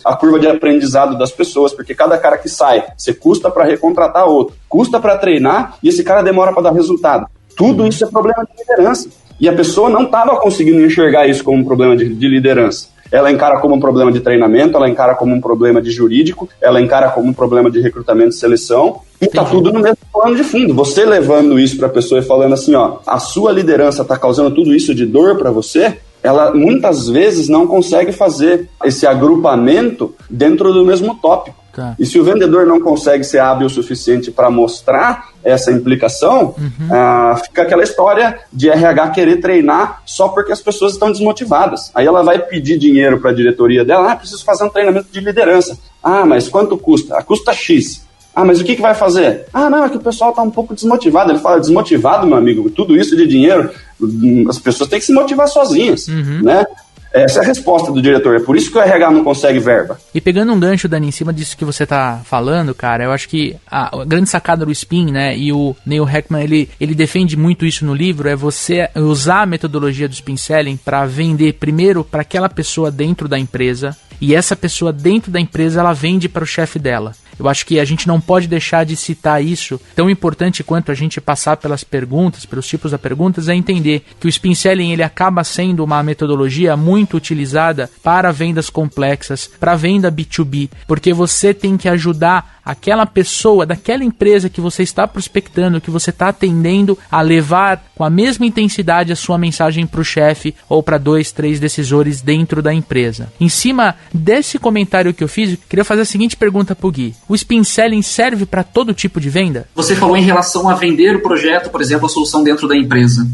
a curva de aprendizado das pessoas, porque cada cara que sai, você custa para recontratar outro, custa para treinar e esse cara demora para dar resultado. Tudo isso é problema de liderança. E a pessoa não estava conseguindo enxergar isso como um problema de liderança. Ela encara como um problema de treinamento, ela encara como um problema de jurídico, ela encara como um problema de recrutamento e seleção, e está tudo no mesmo plano de fundo. Você levando isso para a pessoa e falando assim, ó, a sua liderança está causando tudo isso de dor para você, ela muitas vezes não consegue fazer esse agrupamento dentro do mesmo tópico. Tá. E se o vendedor não consegue ser hábil o suficiente para mostrar essa implicação, fica aquela história de RH querer treinar só porque as pessoas estão desmotivadas. Aí ela vai pedir dinheiro para a diretoria dela, preciso fazer um treinamento de liderança. Mas quanto custa? Custa X. Mas o que vai fazer? Não, é que o pessoal está um pouco desmotivado. Ele fala, desmotivado, meu amigo, tudo isso de dinheiro, as pessoas têm que se motivar sozinhas, né? Essa é a resposta do diretor, é por isso que o RH não consegue verba. E pegando um gancho, Dani, em cima disso que você tá falando, cara, eu acho que a grande sacada do Spin, né, e o Neil Heckman, ele defende muito isso no livro, é você usar a metodologia do Spin Selling para vender primeiro para aquela pessoa dentro da empresa, e essa pessoa dentro da empresa, ela vende para o chefe dela. Eu acho que a gente não pode deixar de citar isso. Tão importante quanto a gente passar pelas perguntas, pelos tipos de perguntas, é entender que o Spin Selling ele acaba sendo uma metodologia muito utilizada para vendas complexas, para venda B2B, porque você tem que ajudar aquela pessoa daquela empresa que você está prospectando, que você está atendendo, a levar com a mesma intensidade a sua mensagem para o chefe ou para 2, 3 decisores dentro da empresa. Em cima desse comentário que eu fiz, eu queria fazer a seguinte pergunta para o Gui. O Spin Selling serve para todo tipo de venda? Você falou em relação a vender o projeto, por exemplo, a solução dentro da empresa.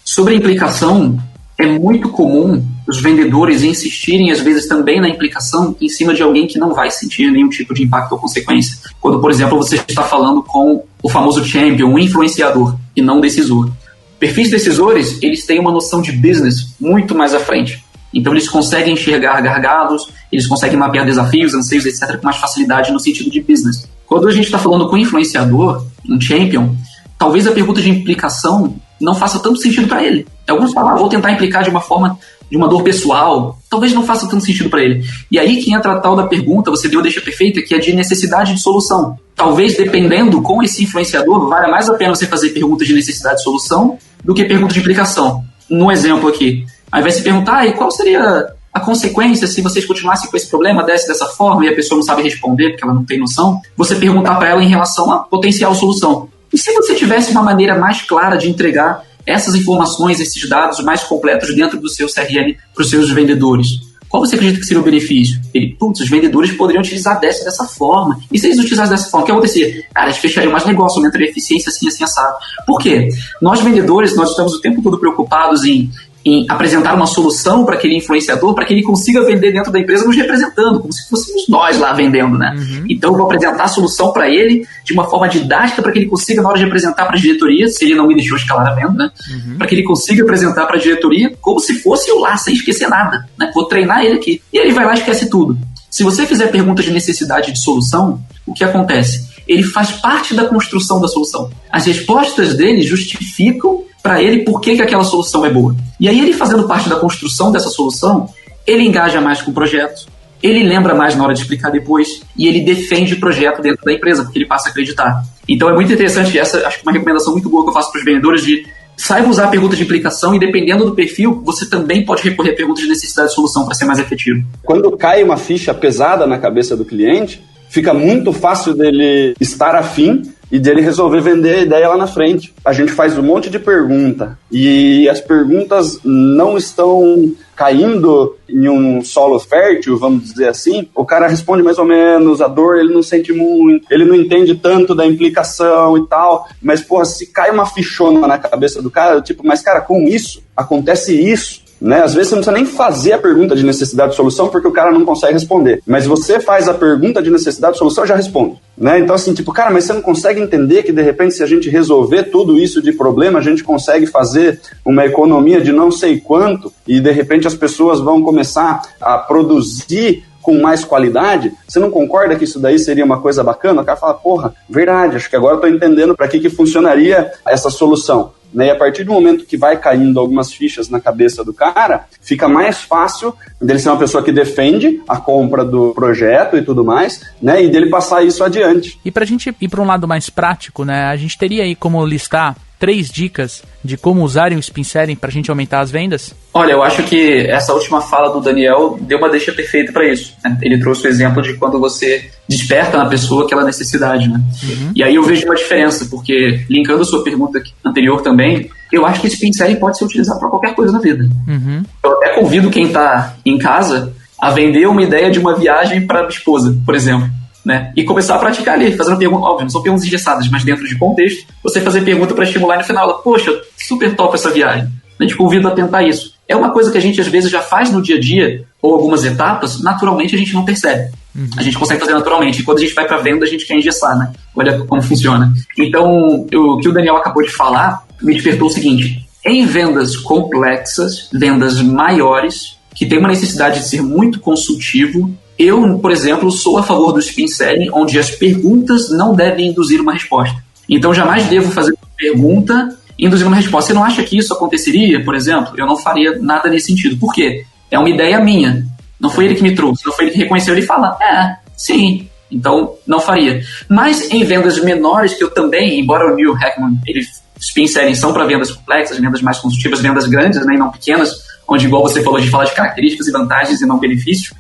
Sobre a implicação, é muito comum os vendedores insistirem, às vezes, também na implicação em cima de alguém que não vai sentir nenhum tipo de impacto ou consequência. Quando, por exemplo, você está falando com o famoso champion, um influenciador, e não um decisor. Perfis decisores, eles têm uma noção de business muito mais à frente. Então, eles conseguem enxergar gargalos, eles conseguem mapear desafios, anseios, etc., com mais facilidade no sentido de business. Quando a gente está falando com um influenciador, um champion, talvez a pergunta de implicação não faça tanto sentido para ele. Alguns falam, vou tentar implicar de uma forma, de uma dor pessoal, talvez não faça tanto sentido para ele. E aí que entra a tal da pergunta, você deu a deixa perfeita, que é de necessidade de solução. Talvez, dependendo com esse influenciador, valha mais a pena você fazer perguntas de necessidade de solução do que perguntas de implicação. No exemplo aqui, aí vai se perguntar, e qual seria a consequência se vocês continuassem com esse problema, dessa forma, e a pessoa não sabe responder, porque ela não tem noção, você perguntar para ela em relação à potencial solução. E se você tivesse uma maneira mais clara de entregar essas informações, esses dados mais completos dentro do seu CRM para os seus vendedores? Qual você acredita que seria o benefício? Os vendedores poderiam utilizar dessa forma. E se eles utilizassem dessa forma, o que acontecia? Cara, eles fechariam mais negócio, aumentaria a eficiência, assim, assado. Por quê? Nós, vendedores, nós estamos o tempo todo preocupados em apresentar uma solução para aquele influenciador, para que ele consiga vender dentro da empresa nos representando, como se fôssemos nós lá vendendo, né? Então eu vou apresentar a solução para ele de uma forma didática, para que ele consiga, na hora de apresentar para a diretoria, se ele não me deixou escalar a venda, né? Para que ele consiga apresentar para a diretoria como se fosse eu lá, sem esquecer nada, né? Vou treinar ele aqui. E ele vai lá e esquece tudo. Se você fizer perguntas de necessidade de solução, o que acontece? Ele faz parte da construção da solução. As respostas dele justificam para ele por que aquela solução é boa. E aí ele fazendo parte da construção dessa solução, ele engaja mais com o projeto, ele lembra mais na hora de explicar depois, e ele defende o projeto dentro da empresa, porque ele passa a acreditar. Então é muito interessante, essa acho que uma recomendação muito boa que eu faço para os vendedores de saiba usar a pergunta de implicação e, dependendo do perfil, você também pode recorrer a perguntas de necessidade e solução para ser mais efetivo. Quando cai uma ficha pesada na cabeça do cliente, fica muito fácil dele estar afim e dele resolver vender a ideia lá na frente. A gente faz um monte de pergunta e as perguntas não estão caindo em um solo fértil, vamos dizer assim. O cara responde mais ou menos, a dor ele não sente muito, ele não entende tanto da implicação e tal, mas porra, se cai uma fichona na cabeça do cara, tipo, mas cara, com isso, acontece isso. Né? Às vezes você não precisa nem fazer a pergunta de necessidade de solução porque o cara não consegue responder. Mas você faz a pergunta de necessidade de solução e já responde. Né? Então assim, tipo, cara, mas você não consegue entender que de repente se a gente resolver tudo isso de problema, a gente consegue fazer uma economia de não sei quanto e de repente as pessoas vão começar a produzir com mais qualidade? Você não concorda que isso daí seria uma coisa bacana? O cara fala, porra, verdade, acho que agora eu tô entendendo para que funcionaria essa solução. Né? E a partir do momento que vai caindo algumas fichas na cabeça do cara, fica mais fácil dele ser uma pessoa que defende a compra do projeto e tudo mais, né? E dele passar isso adiante. E pra gente ir para um lado mais prático, né? A gente teria aí como listar 3 dicas de como usarem o Spin Selling para a gente aumentar as vendas? Olha, eu acho que essa última fala do Daniel deu uma deixa perfeita para isso. Né? Ele trouxe o exemplo de quando você desperta na pessoa aquela necessidade. Né? Uhum. E aí eu vejo uma diferença, porque, linkando a sua pergunta anterior também, eu acho que o Spin Selling pode ser utilizado para qualquer coisa na vida. Uhum. Eu até convido quem está em casa a vender uma ideia de uma viagem para a esposa, por exemplo. Né? E começar a praticar ali, fazendo perguntas, óbvio, não são perguntas engessadas, mas dentro de contexto, você fazer pergunta para estimular e no final, poxa, super top essa viagem. A gente convida a tentar isso. É uma coisa que a gente às vezes já faz no dia a dia, ou algumas etapas, naturalmente a gente não percebe. Uhum. A gente consegue fazer naturalmente. E quando a gente vai para venda, a gente quer engessar, né? Olha como funciona. Então, o que o Daniel acabou de falar me despertou o seguinte: em vendas complexas, vendas maiores, que tem uma necessidade de ser muito consultivo, eu, por exemplo, sou a favor do Spin Selling, onde as perguntas não devem induzir uma resposta. Então, jamais devo fazer uma pergunta e induzir uma resposta. Você não acha que isso aconteceria, por exemplo? Eu não faria nada nesse sentido. Por quê? É uma ideia minha. Não foi ele que me trouxe, não foi ele que reconheceu. Ele fala, sim. Então, não faria. Mas em vendas menores, que eu também, embora o Neil Heckman, ele Spin Selling são para vendas complexas, vendas mais consultivas, vendas grandes, né, e não pequenas, onde, igual você falou, de falar de características e vantagens e não benefícios,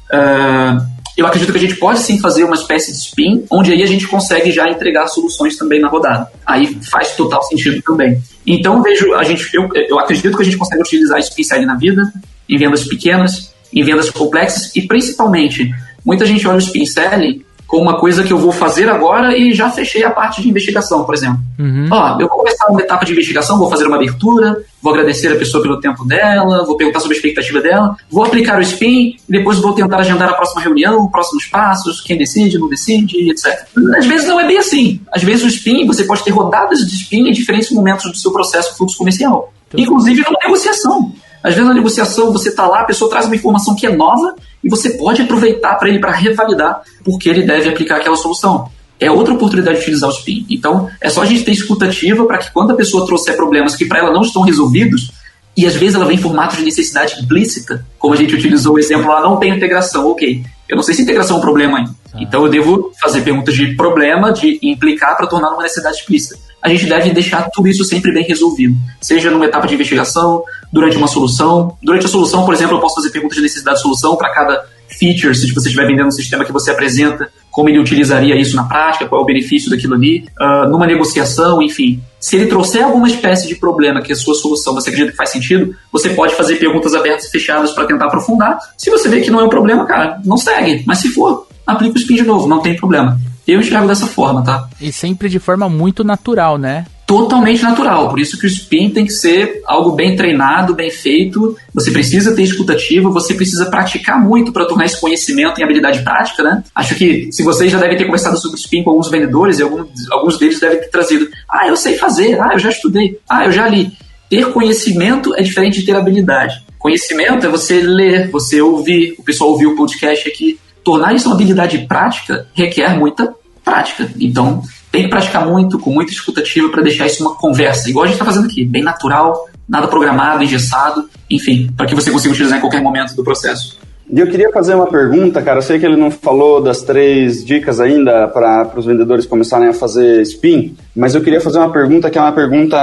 eu acredito que a gente pode sim fazer uma espécie de spin, onde aí a gente consegue já entregar soluções também na rodada. Aí faz total sentido também. Então, eu acredito que a gente consegue utilizar Spin Selling na vida, em vendas pequenas, em vendas complexas, e principalmente, muita gente olha o Spin Selling como uma coisa que eu vou fazer agora e já fechei a parte de investigação, por exemplo. Uhum. Eu vou começar uma etapa de investigação, vou fazer uma abertura, vou agradecer a pessoa pelo tempo dela, vou perguntar sobre a expectativa dela, vou aplicar o Spin, e depois vou tentar agendar a próxima reunião, próximos passos, quem decide, não decide, etc. Às vezes não é bem assim. Às vezes o Spin, você pode ter rodadas de Spin em diferentes momentos do seu processo fluxo comercial. Inclusive numa negociação. Às vezes na negociação você está lá, a pessoa traz uma informação que é nova e você pode aproveitar para ele para revalidar porque ele deve aplicar aquela solução. É outra oportunidade de utilizar o Spin. Então, é só a gente ter escutativa para que quando a pessoa trouxer problemas que para ela não estão resolvidos, e às vezes ela vem em formato de necessidade implícita, como a gente utilizou o exemplo lá, não tem integração, ok. Eu não sei se integração é um problema ainda. Então eu devo fazer perguntas de problema, de implicar para tornar uma necessidade explícita. A gente deve deixar tudo isso sempre bem resolvido. Seja numa etapa de investigação, durante uma solução. Durante a solução, por exemplo, eu posso fazer perguntas de necessidade de solução para cada feature, se você estiver vendendo um sistema que você apresenta, como ele utilizaria isso na prática, qual é o benefício daquilo ali, numa negociação, enfim. Se ele trouxer alguma espécie de problema que a sua solução você acredita que faz sentido, você pode fazer perguntas abertas e fechadas para tentar aprofundar. Se você vê que não é um problema, cara, não segue. Mas se for, aplica o Spin de novo, não tem problema. Eu enxergo dessa forma, tá? E sempre de forma muito natural, né? Totalmente natural, por isso que o Spin tem que ser algo bem treinado, bem feito. Você precisa ter escutativa, você precisa praticar muito para tornar esse conhecimento em habilidade prática, né? Acho que se vocês já devem ter conversado sobre o Spin com alguns vendedores, e alguns deles devem ter trazido, eu sei fazer, eu já estudei, eu já li. Ter conhecimento é diferente de ter habilidade. Conhecimento é você ler, você ouvir, o pessoal ouviu o podcast aqui. Tornar isso uma habilidade prática requer muita prática. Então, tem que praticar muito, com muita escutativa, para deixar isso uma conversa, igual a gente está fazendo aqui, bem natural, nada programado, engessado, enfim, para que você consiga utilizar em qualquer momento do processo. E eu queria fazer uma pergunta, cara. Eu sei que ele não falou das 3 dicas ainda para os vendedores começarem a fazer Spin, mas eu queria fazer uma pergunta que é uma pergunta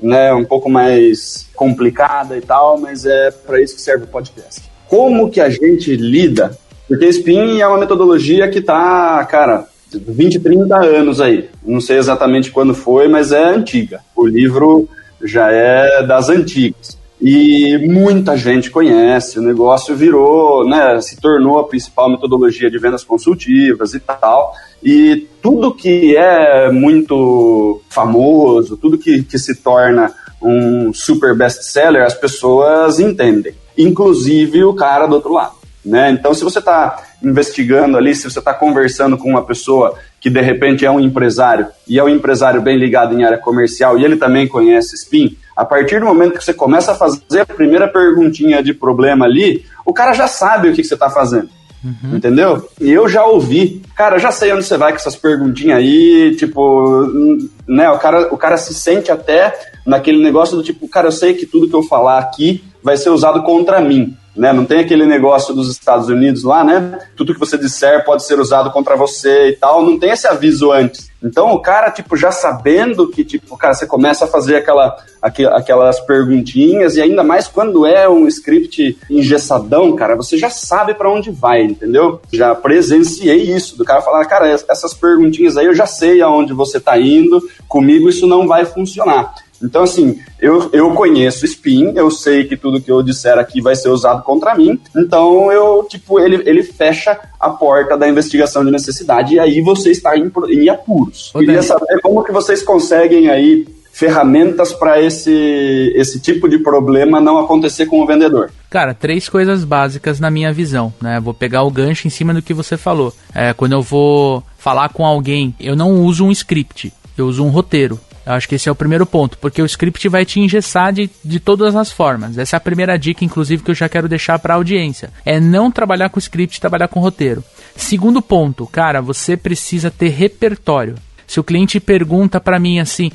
né, um pouco mais complicada e tal, mas é para isso que serve o podcast. Como que a gente lida? Porque SPIN é uma metodologia que tá, cara, 20, 30 anos aí. Não sei exatamente quando foi, mas é antiga. O livro já é das antigas. E muita gente conhece, o negócio virou, né, se tornou a principal metodologia de vendas consultivas e tal. E tudo que é muito famoso, tudo que se torna um super best-seller, as pessoas entendem. Inclusive o cara do outro lado, né? Então, se você está investigando ali, se você está conversando com uma pessoa que de repente é um empresário, e é um empresário bem ligado em área comercial, e ele também conhece SPIN, a partir do momento que você começa a fazer a primeira perguntinha de problema ali, o cara já sabe o que você está fazendo. Entendeu? E eu já ouvi, cara, já sei onde você vai com essas perguntinhas aí, tipo, né, o cara se sente até naquele negócio do tipo, cara, eu sei que tudo que eu falar aqui vai ser usado contra mim, né, não tem aquele negócio dos Estados Unidos lá, né, tudo que você disser pode ser usado contra você e tal, não tem esse aviso antes. Então o cara, tipo, já sabendo que, tipo, cara, você começa a fazer aquelas perguntinhas, e ainda mais quando é um script engessadão, cara, você já sabe pra onde vai, entendeu? Já presenciei isso, do cara falar, cara, essas perguntinhas aí eu já sei aonde você tá indo, comigo isso não vai funcionar. Então, assim, eu conheço SPIN, eu sei que tudo que eu disser aqui vai ser usado contra mim, então ele fecha a porta da investigação de necessidade, e aí você está em apuros. Queria saber como que vocês conseguem aí ferramentas para esse tipo de problema não acontecer com o vendedor. Cara, 3 coisas básicas na minha visão, né? Vou pegar o gancho em cima do que você falou. Quando eu vou falar com alguém, eu não uso um script, eu uso um roteiro. Eu acho que esse é o primeiro ponto, porque o script vai te engessar de todas as formas. Essa é a primeira dica, inclusive, que eu já quero deixar para a audiência. É não trabalhar com script, trabalhar com roteiro. Segundo ponto, cara, você precisa ter repertório. Se o cliente pergunta para mim assim,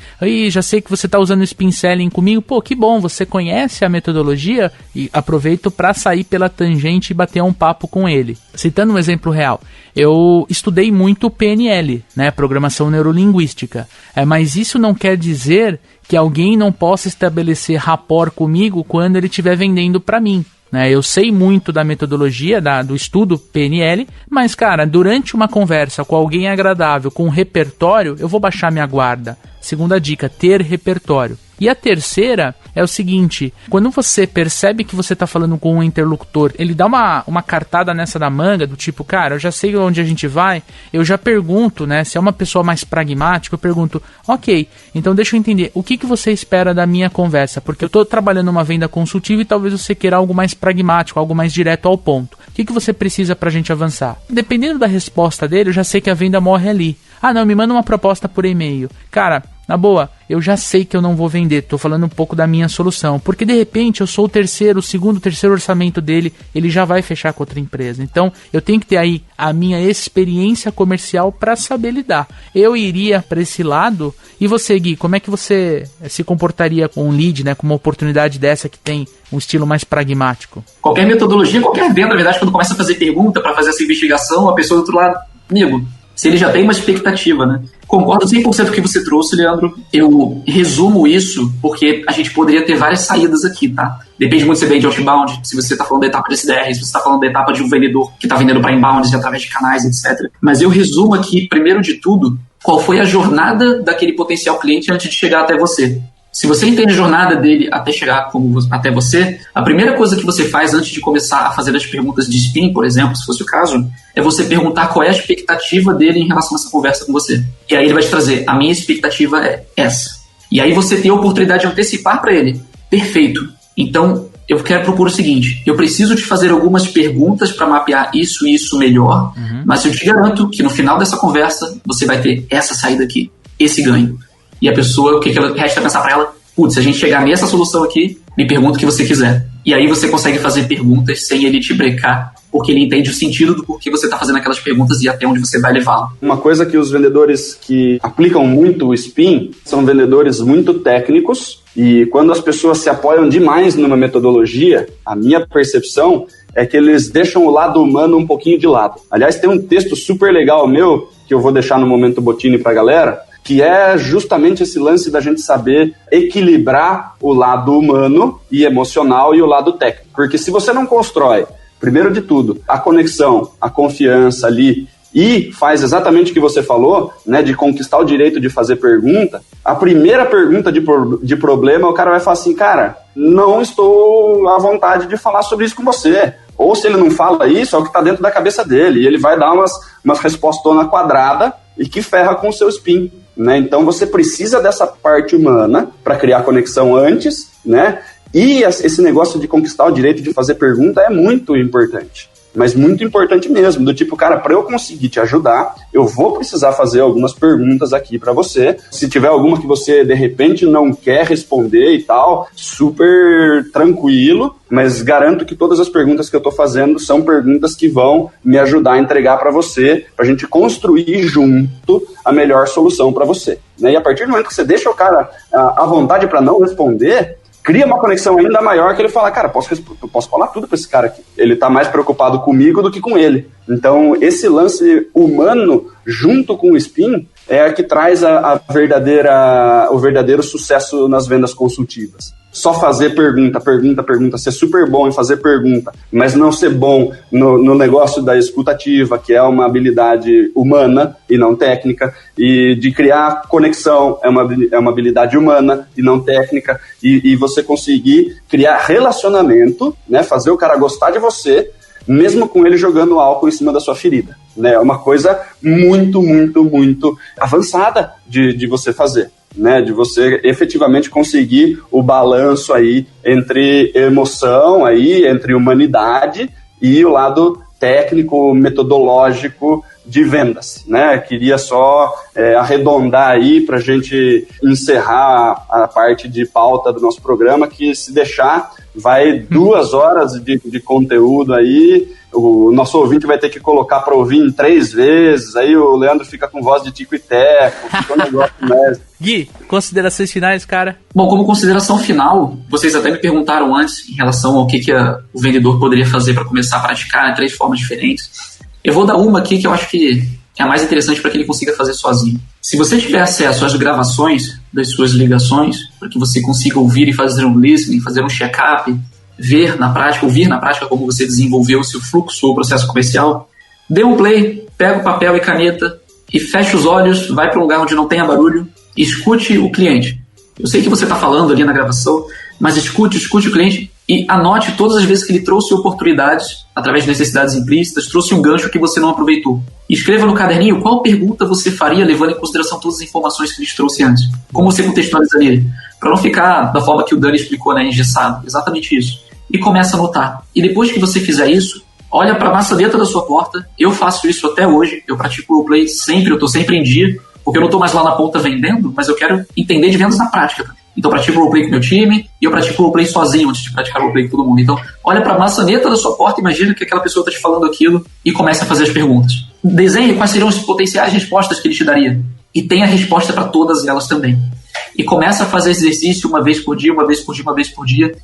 já sei que você está usando o Spin Selling comigo, pô, que bom, você conhece a metodologia? E aproveito para sair pela tangente e bater um papo com ele. Citando um exemplo real, eu estudei muito PNL, né, Programação Neurolinguística, mas isso não quer dizer que alguém não possa estabelecer rapport comigo quando ele estiver vendendo para mim. Eu sei muito da metodologia, do estudo PNL, mas, cara, durante uma conversa com alguém agradável, com um repertório, eu vou baixar minha guarda. Segunda dica, ter repertório. E a terceira é o seguinte, quando você percebe que você está falando com um interlocutor, ele dá uma cartada nessa da manga, do tipo, cara, eu já sei onde a gente vai, eu já pergunto, né, se é uma pessoa mais pragmática, eu pergunto, ok, então deixa eu entender, o que você espera da minha conversa? Porque eu estou trabalhando uma venda consultiva e talvez você queira algo mais pragmático, algo mais direto ao ponto. O que você precisa para a gente avançar? Dependendo da resposta dele, eu já sei que a venda morre ali. Ah, não, me manda uma proposta por e-mail. Cara, na boa, eu já sei que eu não vou vender, tô falando um pouco da minha solução, porque de repente eu sou o segundo, terceiro orçamento dele, ele já vai fechar com outra empresa. Então, eu tenho que ter aí a minha experiência comercial para saber lidar. Eu iria para esse lado, e você, Gui, como é que você se comportaria com um lead, né, com uma oportunidade dessa que tem um estilo mais pragmático? Qualquer metodologia, qualquer venda, na verdade, quando começa a fazer pergunta para fazer essa investigação, a pessoa do outro lado, amigo, se ele já tem uma expectativa, né? Concordo 100% com o que você trouxe, Leandro. Eu resumo isso porque a gente poderia ter várias saídas aqui, tá? Depende muito se você vende outbound, se você está falando da etapa de SDR, se você está falando da etapa de um vendedor que está vendendo para inbound através de canais, etc. Mas eu resumo aqui, primeiro de tudo, qual foi a jornada daquele potencial cliente antes de chegar até você. Se você entende a jornada dele até chegar até você, a primeira coisa que você faz antes de começar a fazer as perguntas de spin, por exemplo, se fosse o caso, é você perguntar qual é a expectativa dele em relação a essa conversa com você. E aí ele vai te trazer, a minha expectativa é essa. E aí você tem a oportunidade de antecipar para ele. Perfeito. Então, eu quero propor o seguinte, eu preciso te fazer algumas perguntas para mapear isso e isso melhor, mas eu te garanto que no final dessa conversa, você vai ter essa saída aqui, esse ganho. E a pessoa, o que ela resta pensar para ela? Putz, se a gente chegar nessa solução aqui, me pergunta o que você quiser. E aí você consegue fazer perguntas sem ele te brecar, porque ele entende o sentido do porquê você está fazendo aquelas perguntas e até onde você vai levá-lo. Uma coisa que os vendedores que aplicam muito o SPIN são vendedores muito técnicos, e quando as pessoas se apoiam demais numa metodologia, a minha percepção é que eles deixam o lado humano um pouquinho de lado. Aliás, tem um texto super legal meu, que eu vou deixar no Momento Botini pra galera, que é justamente esse lance da gente saber equilibrar o lado humano e emocional e o lado técnico. Porque se você não constrói, primeiro de tudo, a conexão, a confiança ali, e faz exatamente o que você falou, né, de conquistar o direito de fazer pergunta, a primeira pergunta de problema, o cara vai falar assim, cara, não estou à vontade de falar sobre isso com você. Ou se ele não fala isso, é o que está dentro da cabeça dele, e ele vai dar umas respostonas quadradas e que ferra com o seu spin, né? Então você precisa dessa parte humana para criar conexão antes, né? E esse negócio de conquistar o direito de fazer pergunta é muito importante. Mas muito importante mesmo, do tipo, cara, para eu conseguir te ajudar, eu vou precisar fazer algumas perguntas aqui para você. Se tiver alguma que você, de repente, não quer responder e tal, super tranquilo, mas garanto que todas as perguntas que eu tô fazendo são perguntas que vão me ajudar a entregar para você, pra gente construir junto a melhor solução para você, né? E a partir do momento que você deixa o cara à vontade para não responder, cria uma conexão ainda maior que ele fala, cara, eu posso falar tudo pra esse cara aqui. Ele tá mais preocupado comigo do que com ele. Então, esse lance humano junto com o spin é a que traz o verdadeiro sucesso nas vendas consultivas. Só fazer pergunta, ser super bom em fazer pergunta, mas não ser bom no negócio da escutativa, que é uma habilidade humana e não técnica, e de criar conexão é uma habilidade humana e não técnica, e você conseguir criar relacionamento, né, fazer o cara gostar de você, mesmo com ele jogando álcool em cima da sua ferida, né? É uma coisa muito, muito, muito avançada de você fazer, né? De você efetivamente conseguir o balanço aí entre emoção, aí, entre humanidade e o lado técnico, metodológico de vendas, né? Queria só arredondar aí para a gente encerrar a parte de pauta do nosso programa, que se deixar vai 2 horas de conteúdo aí. O nosso ouvinte vai ter que colocar para ouvir em 3 vezes, aí o Leandro fica com voz de tico e teco, fica um negócio mesmo. Gui, considerações finais, cara? Bom, como consideração final, vocês até me perguntaram antes em relação ao que o vendedor poderia fazer para começar a praticar em 3 formas diferentes. Eu vou dar uma aqui que eu acho que é a mais interessante para que ele consiga fazer sozinho. Se você tiver acesso às gravações das suas ligações, para que você consiga ouvir e fazer um listening, fazer um check-up, ouvir na prática como você desenvolveu o seu fluxo ou processo comercial, dê um play, pega o papel e caneta e feche os olhos, vai para um lugar onde não tenha barulho e escute o cliente. Eu sei que você está falando ali na gravação, mas escute o cliente e anote todas as vezes que ele trouxe oportunidades através de necessidades implícitas, trouxe um gancho que você não aproveitou. Escreva no caderninho qual pergunta você faria levando em consideração todas as informações que ele trouxe antes. Como você contextualizaria ele? Para não ficar da forma que o Dani explicou, né, engessado. Exatamente isso. E começa a anotar. E depois que você fizer isso, olha para a maçaneta da sua porta. Eu faço isso até hoje. Eu pratico o roleplay sempre, eu estou sempre em dia, porque eu não estou mais lá na ponta vendendo, mas eu quero entender de vendas na prática. Então eu pratico roleplay com meu time e eu pratico roleplay sozinho antes de praticar roleplay com todo mundo. Então olha para a maçaneta da sua porta, imagina que aquela pessoa está te falando aquilo e começa a fazer as perguntas. Desenhe quais seriam as potenciais respostas que ele te daria. E tenha a resposta para todas elas também. E começa a fazer exercício uma vez por dia.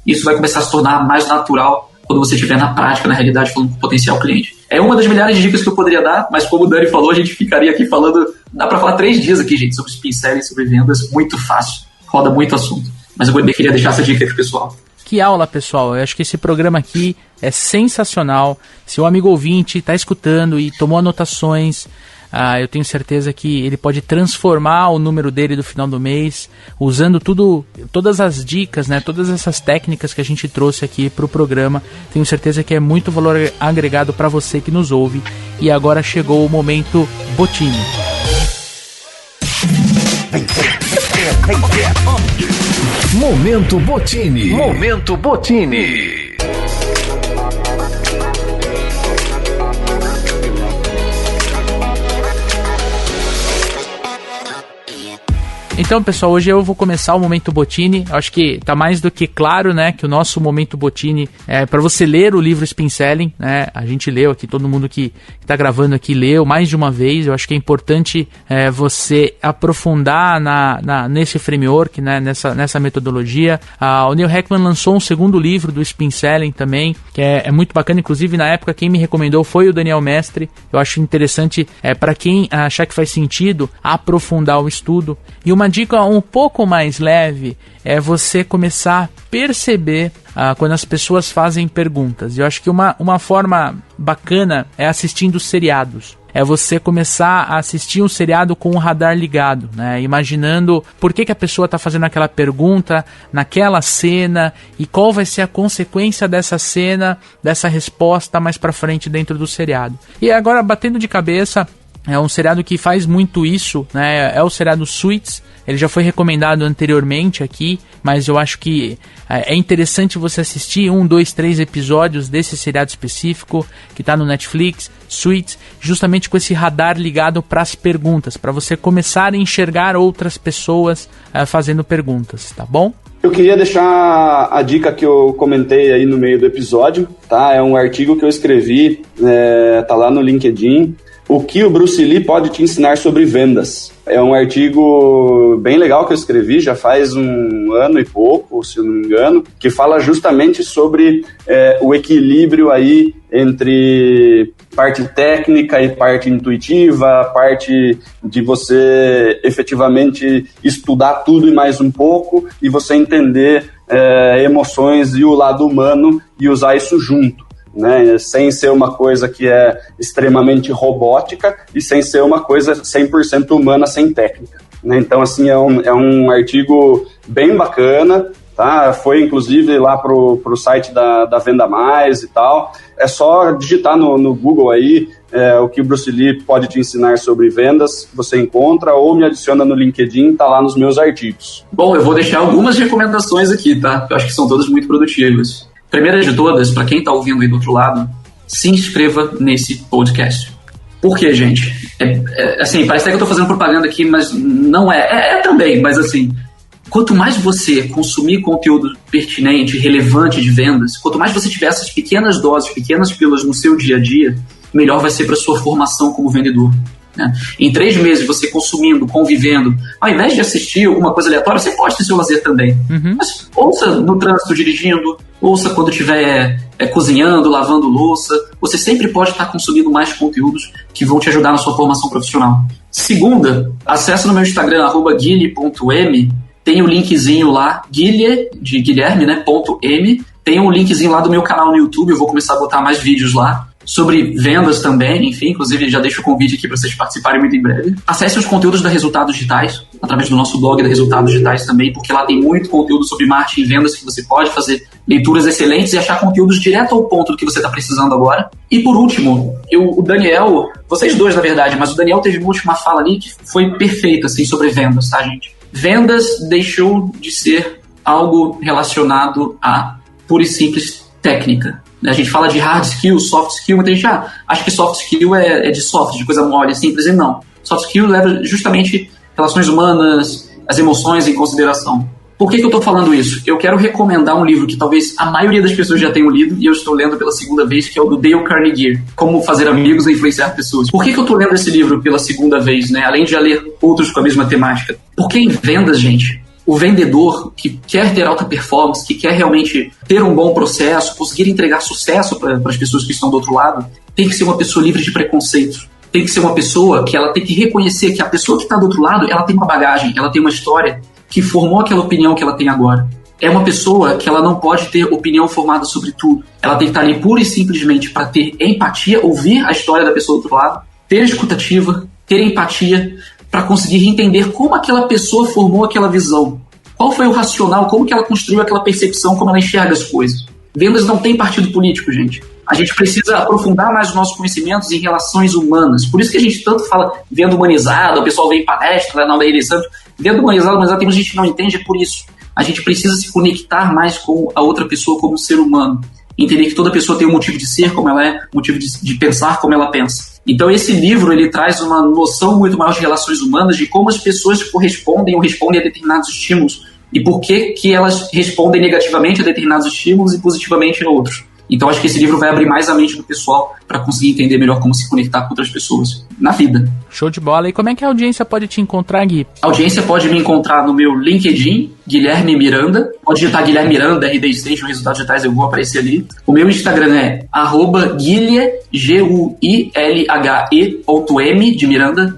Isso vai começar a se tornar mais natural quando você estiver na prática, na realidade, falando com o potencial cliente. É uma das milhares de dicas que eu poderia dar, mas como o Dani falou, a gente ficaria aqui falando... Dá para falar 3 dias aqui, gente, sobre spin selling, sobre vendas, muito fácil. Roda muito assunto. Mas eu queria deixar essa dica aí pro pessoal. Que aula, pessoal. Eu acho que esse programa aqui é sensacional. Se o amigo ouvinte está escutando e tomou anotações... eu tenho certeza que ele pode transformar o número dele do final do mês, usando todas as dicas, né, todas essas técnicas que a gente trouxe aqui para o programa. Tenho certeza que é muito valor agregado para você que nos ouve. E agora chegou o momento Botini. Momento Botini. Momento Botini. Então, pessoal, hoje eu vou começar o Momento Botini. Acho que tá mais do que claro, né, que o nosso Momento Botini é para você ler o livro Spin Selling, né? A gente leu aqui, todo mundo que tá gravando aqui leu mais de uma vez. Eu acho que é importante você aprofundar nesse framework, né, nessa metodologia. O Neil Heckman lançou um segundo livro do Spin Selling também, que é muito bacana. Inclusive, na época, quem me recomendou foi o Daniel Mestre. Eu acho interessante para quem achar que faz sentido aprofundar o estudo. E uma dica um pouco mais leve é você começar a perceber quando as pessoas fazem perguntas. Eu acho que uma forma bacana é assistindo seriados. É você começar a assistir um seriado com o radar ligado, né? Imaginando por que a pessoa está fazendo aquela pergunta naquela cena e qual vai ser a consequência dessa cena, dessa resposta mais pra frente dentro do seriado. E agora, batendo de cabeça, é um seriado que faz muito isso, né? É o seriado Suits. Ele já foi recomendado anteriormente aqui, mas eu acho que é interessante você assistir 1, 2, 3 episódios desse seriado específico que está no Netflix, Suits, justamente com esse radar ligado para as perguntas, para você começar a enxergar outras pessoas fazendo perguntas, tá bom? Eu queria deixar a dica que eu comentei aí no meio do episódio, tá? É um artigo que eu escrevi, tá lá no LinkedIn. O que o Bruce Lee pode te ensinar sobre vendas? É um artigo bem legal que eu escrevi, já faz 1 ano e pouco, se eu não me engano, que fala justamente sobre o equilíbrio aí entre parte técnica e parte intuitiva, parte de você efetivamente estudar tudo e mais um pouco, e você entender emoções e o lado humano e usar isso junto, né? Sem ser uma coisa que é extremamente robótica e sem ser uma coisa 100% humana, sem técnica, né? Então, assim, é um artigo bem bacana, tá? Foi, inclusive, lá pro site da Venda Mais e tal. É só digitar no Google aí o que o Bruce Lee pode te ensinar sobre vendas, você encontra, ou me adiciona no LinkedIn, tá lá nos meus artigos. Bom, eu vou deixar algumas recomendações aqui, tá? Eu acho que são todas muito produtivas. Primeira de todas, para quem está ouvindo aí do outro lado, se inscreva nesse podcast. Por quê, gente? Assim, parece até que eu estou fazendo propaganda aqui, mas não é. É também, mas assim, quanto mais você consumir conteúdo pertinente, relevante de vendas, quanto mais você tiver essas pequenas doses, pequenas pílulas no seu dia a dia, melhor vai ser para a sua formação como vendedor, né? Em 3 meses, você consumindo, convivendo, ao invés de assistir alguma coisa aleatória, você pode ter seu lazer também. Mas ouça no trânsito dirigindo, ouça quando estiver cozinhando, lavando louça. Você sempre pode estar consumindo mais conteúdos que vão te ajudar na sua formação profissional. Segunda, acesse no meu Instagram, @guilhe.m, tem o linkzinho lá, Guilhe, de Guilherme, né, .m, tem um linkzinho lá do meu canal no YouTube, eu vou começar a botar mais vídeos lá, sobre vendas também, enfim, inclusive já deixo o convite aqui para vocês participarem muito em breve. Acesse os conteúdos da Resultados Digitais, através do nosso blog da Resultados Digitais também, porque lá tem muito conteúdo sobre marketing e vendas que você pode fazer leituras excelentes e achar conteúdos direto ao ponto do que você está precisando agora. E por último, o Daniel, vocês dois na verdade, mas o Daniel teve uma última fala ali que foi perfeita, assim, sobre vendas, tá, gente? Vendas deixou de ser algo relacionado a pura e simples técnica. A gente fala de hard skill, soft skill, muita gente acha que soft skill é de soft, de coisa mole, simples, e não. Soft skill leva justamente relações humanas, as emoções em consideração. Por que eu estou falando isso? Eu quero recomendar um livro que talvez a maioria das pessoas já tenham lido, e eu estou lendo pela segunda vez, que é o do Dale Carnegie, Como Fazer Amigos e Influenciar Pessoas. Por que eu estou lendo esse livro pela segunda vez, né? Além de já ler outros com a mesma temática? Porque em vendas, gente, o vendedor que quer ter alta performance, que quer realmente ter um bom processo, conseguir entregar sucesso para as pessoas que estão do outro lado, tem que ser uma pessoa livre de preconceitos. Tem que ser uma pessoa que ela tem que reconhecer que a pessoa que está do outro lado, ela tem uma bagagem, ela tem uma história que formou aquela opinião que ela tem agora. É uma pessoa que ela não pode ter opinião formada sobre tudo. Ela tem que estar ali pura e simplesmente para ter empatia, ouvir a história da pessoa do outro lado, ter escutativa, ter empatia, para conseguir entender como aquela pessoa formou aquela visão. Qual foi o racional, como que ela construiu aquela percepção, como ela enxerga as coisas. Vendas não tem partido político, gente. A gente precisa aprofundar mais os nossos conhecimentos em relações humanas. Por isso que a gente tanto fala venda humanizada, o pessoal vem em palestra, né, na Aula Santos. Venda humanizada, tem gente que não entende, é por isso. A gente precisa se conectar mais com a outra pessoa como um ser humano. Entender que toda pessoa tem um motivo de ser como ela é, motivo de pensar como ela pensa. Então esse livro, ele traz uma noção muito maior de relações humanas, de como as pessoas correspondem ou respondem a determinados estímulos e por que elas respondem negativamente a determinados estímulos e positivamente a outros. Então acho que esse livro vai abrir mais a mente do pessoal para conseguir entender melhor como se conectar com outras pessoas na vida. Show de bola. E como é que a audiência pode te encontrar, Gui? A audiência pode me encontrar no meu LinkedIn, Guilherme Miranda. Pode digitar Guilherme Miranda, RD Station, resultados digitais, eu vou aparecer ali. O meu Instagram é @guilhe, GUILHE.m de Miranda,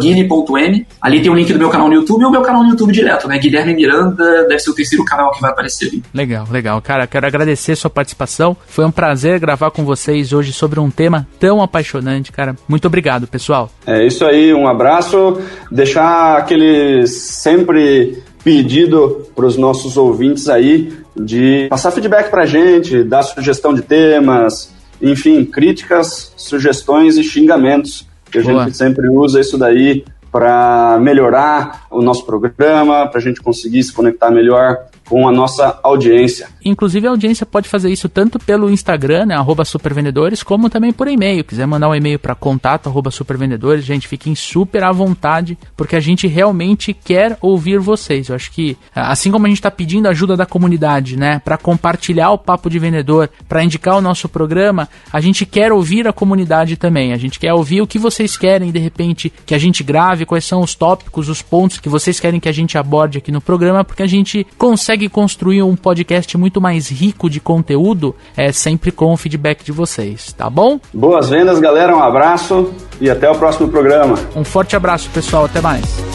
@guilhe.m. Ali tem o link do meu canal no YouTube e o meu canal no YouTube direto, né? Guilherme Miranda, deve ser o terceiro canal que vai aparecer ali. Legal, legal. Cara, quero agradecer sua participação. Foi um prazer gravar com vocês hoje sobre um tema tão apaixonante, cara. Muito obrigado, pessoal. É isso aí, um abraço. Deixar aquele sempre pedido para os nossos ouvintes aí de passar feedback pra gente, dar sugestão de temas, enfim, críticas, sugestões e xingamentos, que a gente sempre usa isso daí para melhorar o nosso programa, para a gente conseguir se conectar melhor com a nossa audiência. Inclusive a audiência pode fazer isso tanto pelo Instagram, né, @supervendedores, como também por e-mail. Quiser mandar um e-mail para contato@supervendedores, gente, fiquem super à vontade, porque a gente realmente quer ouvir vocês. Eu acho que, assim como a gente está pedindo ajuda da comunidade, né, para compartilhar o Papo de Vendedor, para indicar o nosso programa, a gente quer ouvir a comunidade também. A gente quer ouvir o que vocês querem, de repente, que a gente grave, quais são os tópicos, os pontos que vocês querem que a gente aborde aqui no programa, porque a gente consegue construir um podcast muito mais rico de conteúdo, sempre com o feedback de vocês, tá bom? Boas vendas, galera, um abraço e até o próximo programa. Um forte abraço, pessoal, até mais.